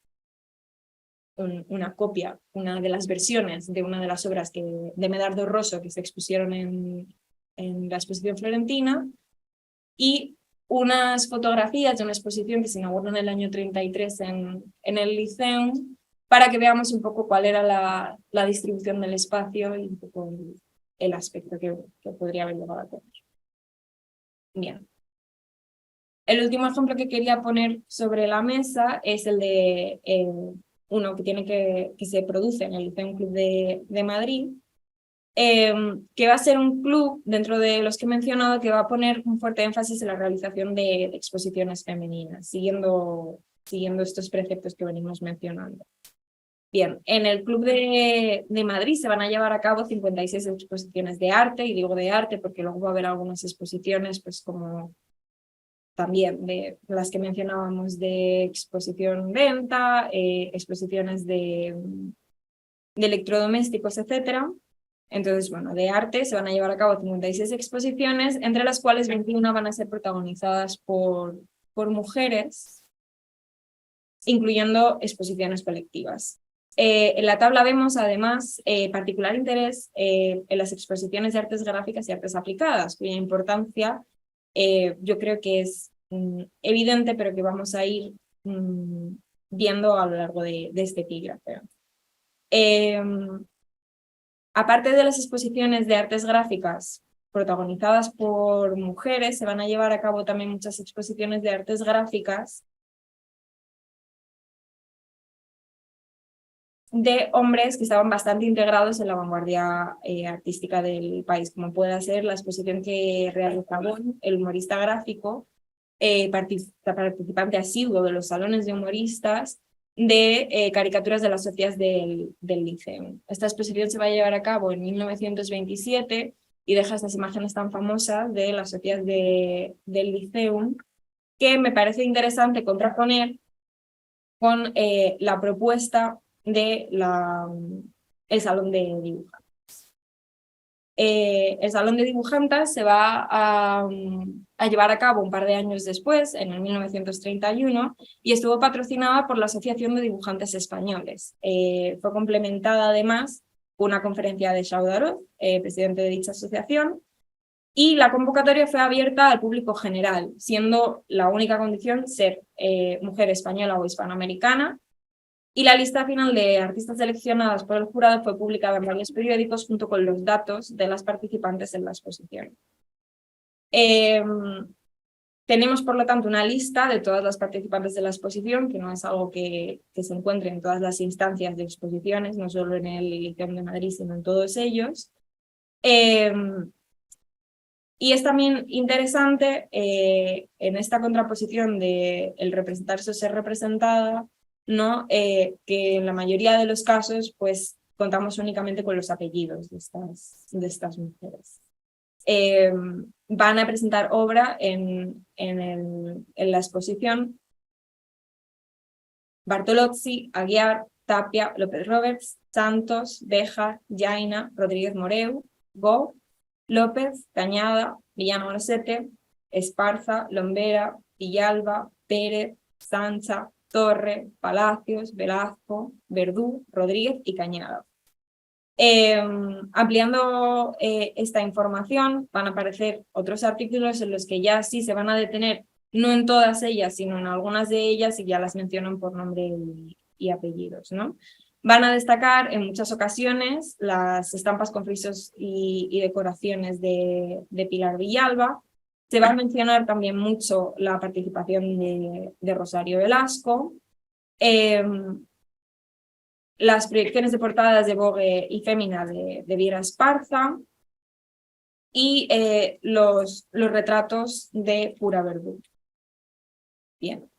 una copia, una de las versiones de una de las obras de Medardo Rosso que se expusieron en la exposición florentina, y unas fotografías de una exposición que se inauguró en el año 33 en el Liceum, para que veamos un poco cuál era la distribución del espacio y un poco el aspecto que podría haber llegado a tener. Bien. El último ejemplo que quería poner sobre la mesa es el de uno que se produce en el Liceum Club de Madrid, que va a ser un club dentro de los que he mencionado que va a poner un fuerte énfasis en la realización de exposiciones femeninas, siguiendo estos preceptos que venimos mencionando. Bien, en el Club de Madrid se van a llevar a cabo 56 exposiciones de arte, y digo de arte porque luego va a haber algunas exposiciones, pues como también de las que mencionábamos de exposición-venta, exposiciones de electrodomésticos, etcétera. Entonces, bueno, de arte se van a llevar a cabo 56 exposiciones, entre las cuales 21 van a ser protagonizadas por mujeres, incluyendo exposiciones colectivas. En la tabla vemos además particular interés en las exposiciones de artes gráficas y artes aplicadas, cuya importancia yo creo que es evidente, pero que vamos a ir viendo a lo largo de este epígrafe. Aparte de las exposiciones de artes gráficas protagonizadas por mujeres, se van a llevar a cabo también muchas exposiciones de artes gráficas de hombres que estaban bastante integrados en la vanguardia artística del país, como puede ser la exposición que realiza Bon, el humorista gráfico, participante asiduo de los salones de humoristas, de caricaturas de las socias del Liceum. Esta exposición se va a llevar a cabo en 1927 y deja estas imágenes tan famosas de las socias del Liceum, que me parece interesante contraponer con la propuesta de el Salón de Dibujantes. El Salón de Dibujantes se va a llevar a cabo un par de años después, en el 1931, y estuvo patrocinada por la Asociación de Dibujantes Españoles. Fue complementada además con una conferencia de Xau Daroz, presidente de dicha asociación, y la convocatoria fue abierta al público general, siendo la única condición ser mujer española o hispanoamericana, y la lista final de artistas seleccionadas por el jurado fue publicada en varios periódicos junto con los datos de las participantes en la exposición. Tenemos, por lo tanto, una lista de todas las participantes de la exposición, que no es algo que se encuentre en todas las instancias de exposiciones, no solo en el Liceum de Madrid, sino en todos ellos. Y es también interesante en esta contraposición de el representarse o ser representada, ¿no? Que en la mayoría de los casos pues contamos únicamente con los apellidos de estas mujeres. Van a presentar obra en la exposición Bartolozzi, Aguiar, Tapia, López Roberts, Santos, Béjar, Jaina, Rodríguez Moreu, Go, López, Cañada, Villano Grosete, Esparza, Lombera, Villalba, Pérez, Sancha, Torre, Palacios, Velasco, Verdú, Rodríguez y Cañada. Ampliando esta información van a aparecer otros artículos en los que ya sí se van a detener, no en todas ellas, sino en algunas de ellas, y ya las mencionan por nombre y apellidos, ¿no? Van a destacar en muchas ocasiones las estampas con frisos y decoraciones de Pilar Villalba, Se va a mencionar también mucho la participación de Rosario Velasco, las proyecciones de portadas de Vogue y Fémina de Viera Esparza y los retratos de Pura Verdú. Bien.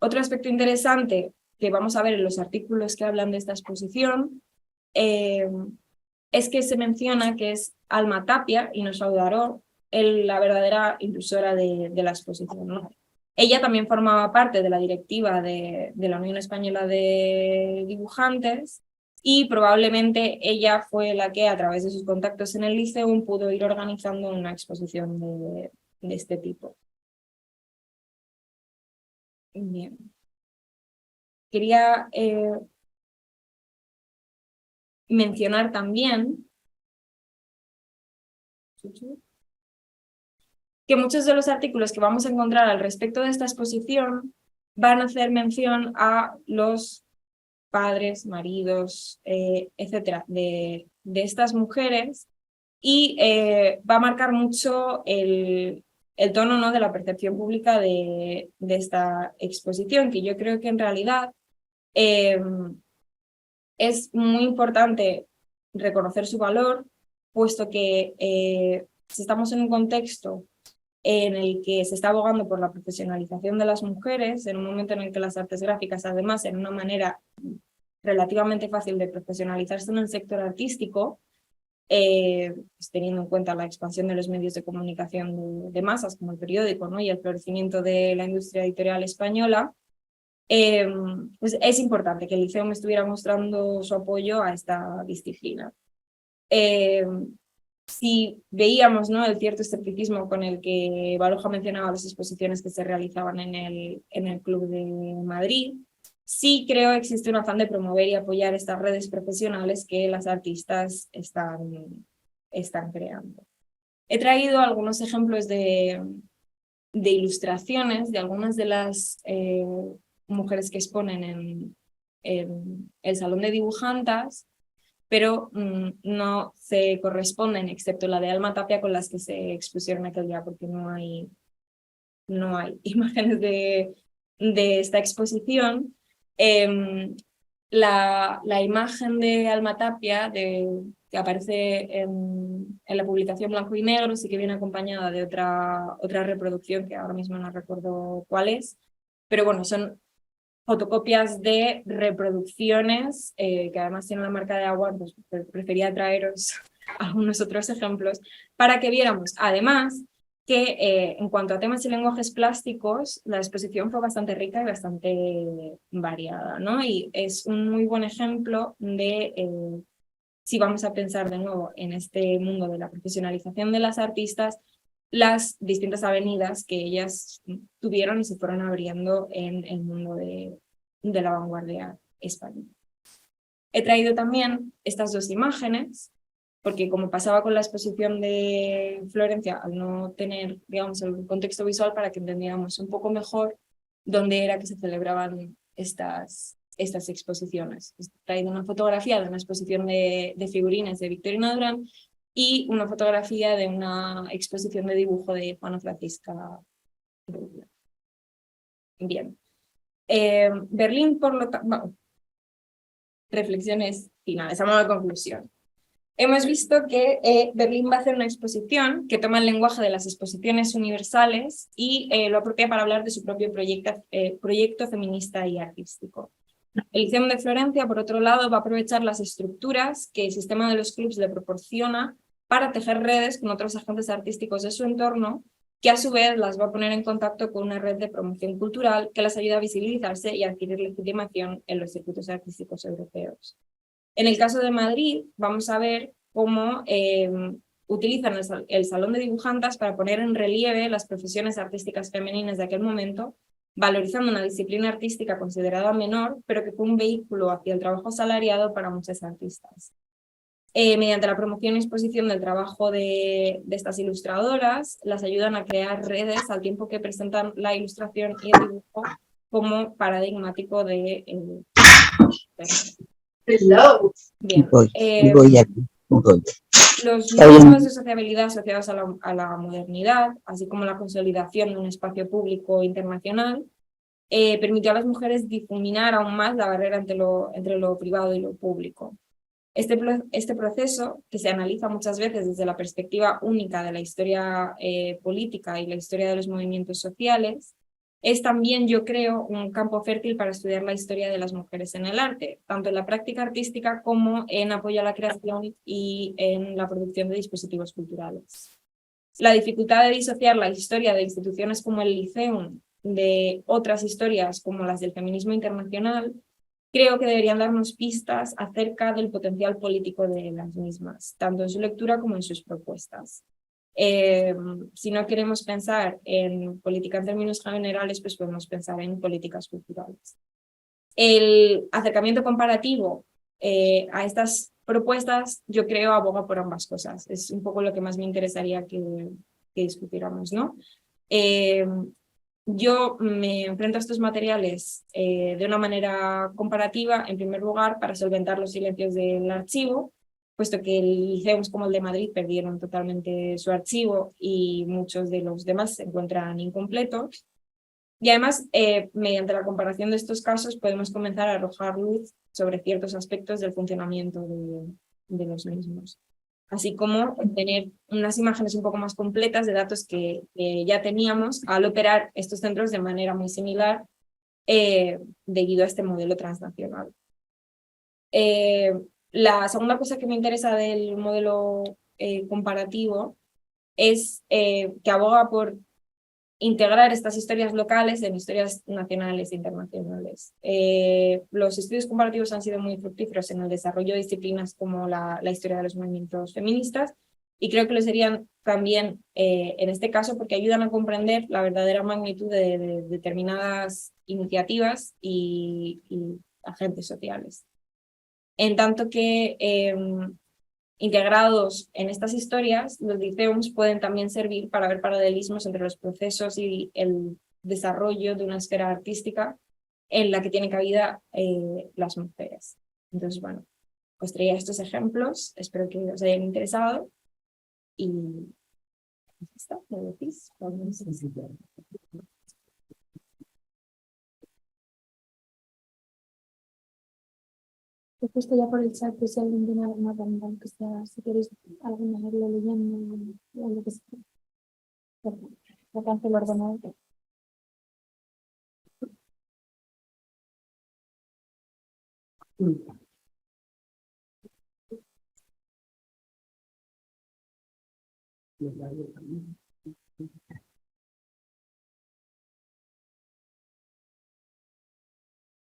Otro aspecto interesante que vamos a ver en los artículos que hablan de esta exposición es que se menciona que es Alma Tapia y no Saudaró la verdadera impulsora de la exposición, ¿no? Ella también formaba parte de la directiva de la Unión Española de Dibujantes y probablemente ella fue la que, a través de sus contactos en el Liceum, pudo ir organizando una exposición de este tipo. Bien. Quería mencionar también que muchos de los artículos que vamos a encontrar al respecto de esta exposición van a hacer mención a los padres, maridos, etcétera, de estas mujeres y va a marcar mucho el tono, ¿no?, de la percepción pública de esta exposición, que yo creo que en realidad es muy importante reconocer su valor, puesto que si estamos en un contexto en el que se está abogando por la profesionalización de las mujeres, en un momento en el que las artes gráficas, además, en una manera relativamente fácil de profesionalizarse en el sector artístico, pues teniendo en cuenta la expansión de los medios de comunicación de masas, como el periódico, ¿no?, y el florecimiento de la industria editorial española, pues es importante que el Liceum estuviera mostrando su apoyo a esta disciplina. Si veíamos, ¿no?, el cierto escepticismo con el que Baroja mencionaba las exposiciones que se realizaban en el Club de Madrid, sí creo que existe un afán de promover y apoyar estas redes profesionales que las artistas están creando. He traído algunos ejemplos de ilustraciones de algunas de las mujeres que exponen en el Salón de Dibujantas, pero no se corresponden, excepto la de Alma Tapia, con las que se expusieron aquel día, porque no hay imágenes de esta exposición. La imagen de Alma Tapia, que aparece en la publicación Blanco y Negro, sí que viene acompañada de otra reproducción, que ahora mismo no recuerdo cuál es, pero bueno, son fotocopias de reproducciones, que además tienen la marca de agua, pues prefería traeros algunos otros ejemplos, para que viéramos, además, que en cuanto a temas y lenguajes plásticos, la exposición fue bastante rica y bastante variada, ¿no? Y es un muy buen ejemplo de, si vamos a pensar de nuevo en este mundo de la profesionalización de las artistas, las distintas avenidas que ellas tuvieron y se fueron abriendo en el mundo de la vanguardia española. He traído también estas dos imágenes, porque como pasaba con la exposición de Florencia, al no tener, digamos, el contexto visual, para que entendiéramos un poco mejor dónde era que se celebraban estas exposiciones. He traído una fotografía de una exposición de figurines de Victorina Durán y una fotografía de una exposición de dibujo de Juana Francisca Rubio. Bien. Berlín, por lo tanto, bueno, reflexiones finales, a modo de conclusión. Hemos visto que Berlín va a hacer una exposición que toma el lenguaje de las exposiciones universales y lo apropia para hablar de su propio proyecto feminista y artístico. El Liceum de Florencia, por otro lado, va a aprovechar las estructuras que el sistema de los clubs le proporciona para tejer redes con otros agentes artísticos de su entorno, que a su vez las va a poner en contacto con una red de promoción cultural que las ayuda a visibilizarse y a adquirir legitimación en los circuitos artísticos europeos. En el caso de Madrid, vamos a ver cómo utilizan el Salón de Dibujantas para poner en relieve las profesiones artísticas femeninas de aquel momento, valorizando una disciplina artística considerada menor, pero que fue un vehículo hacia el trabajo asalariado para muchas artistas. Mediante la promoción y exposición del trabajo de estas ilustradoras, las ayudan a crear redes al tiempo que presentan la ilustración y el dibujo como paradigmático de... Bien.
Voy aquí.
Los mecanismos de sociabilidad asociados a la modernidad, así como la consolidación de un espacio público internacional, permitió a las mujeres difuminar aún más la barrera entre lo privado y lo público. Este proceso, que se analiza muchas veces desde la perspectiva única de la historia política y la historia de los movimientos sociales, es también, yo creo, un campo fértil para estudiar la historia de las mujeres en el arte, tanto en la práctica artística como en apoyo a la creación y en la producción de dispositivos culturales. La dificultad de disociar la historia de instituciones como el Liceum de otras historias como las del feminismo internacional, creo que deberían darnos pistas acerca del potencial político de las mismas, tanto en su lectura como en sus propuestas. Si no queremos pensar en política en términos generales, pues podemos pensar en políticas culturales. El acercamiento comparativo a estas propuestas, yo creo, aboga por ambas cosas. Es un poco lo que más me interesaría que discutiéramos, ¿no? Yo me enfrento a estos materiales de una manera comparativa, en primer lugar, para solventar los silencios del archivo, puesto que liceos como el de Madrid perdieron totalmente su archivo y muchos de los demás se encuentran incompletos. Y además, mediante la comparación de estos casos, podemos comenzar a arrojar luz sobre ciertos aspectos del funcionamiento de los mismos, así como obtener unas imágenes un poco más completas de datos que ya teníamos al operar estos centros de manera muy similar debido a este modelo transnacional. La segunda cosa que me interesa del modelo comparativo es que aboga por integrar estas historias locales en historias nacionales e internacionales. Los estudios comparativos han sido muy fructíferos en el desarrollo de disciplinas como la historia de los movimientos feministas, y creo que lo serían también en este caso porque ayudan a comprender la verdadera magnitud de determinadas iniciativas y agentes sociales. En tanto que integrados en estas historias, los liceums pueden también servir para ver paralelismos entre los procesos y el desarrollo de una esfera artística en la que tienen cabida las mujeres. Entonces, bueno, os traía estos ejemplos, espero que os hayan interesado y ya está, ¿me decís?
He puesto ya por el chat que si alguien tiene alguna pregunta, que sea, si queréis alguna irlo leyendo o lo que sea. Lo que hace el ordenador.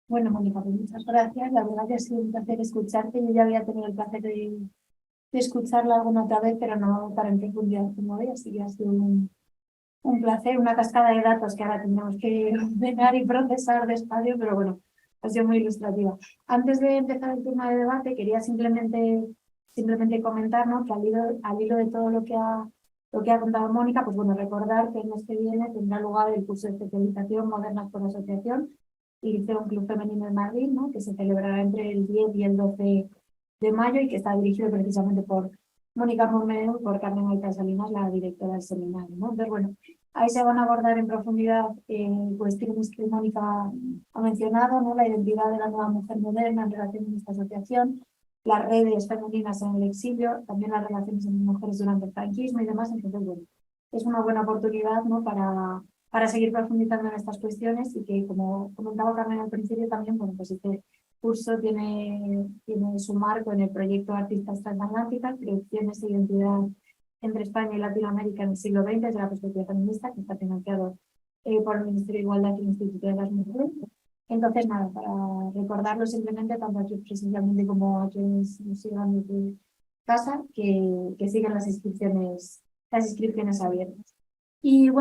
Bueno, Mónica, pues muchas gracias. La verdad que ha sido un placer escucharte. Yo ya había tenido el placer de escucharla alguna otra vez, pero no para en profundidad como hoy, así que ha sido un placer, una cascada de datos que ahora tendremos que ordenar y procesar despacio, pero bueno, ha sido muy ilustrativa. Antes de empezar el tema de debate, quería simplemente comentar, ¿no?, que al hilo de todo lo que ha contado Mónica, pues bueno, recordar que el mes que viene tendrá lugar el curso de especialización Modernas por Asociación y Liceo Club Femenino de Madrid, ¿no?, que se celebrará entre el 10 y el 12 de mayo y que está dirigido precisamente por Mónica Mormedeu y por Carmen Aita Salinas, la directora del seminario, ¿no? Entonces, bueno, ahí se van a abordar en profundidad cuestiones que Mónica ha mencionado, ¿no?, la identidad de la nueva mujer moderna en relación con esta asociación, las redes femeninas en el exilio, también las relaciones entre mujeres durante el franquismo y demás. Entonces, bueno, es una buena oportunidad, ¿no?, para seguir profundizando en estas cuestiones y que, como comentaba Carmen al principio también, bueno, pues este curso tiene su marco en el proyecto Artistas Transatlánticas, Producciones e Identidad entre España y Latinoamérica en el siglo XX desde la perspectiva feminista, que está financiado por el Ministerio de Igualdad y el Instituto de las Mujeres. Entonces, nada, para recordarlo simplemente, tanto aquí presencialmente como a quienes nos sigan desde casa, que sigan las inscripciones abiertas. Y bueno,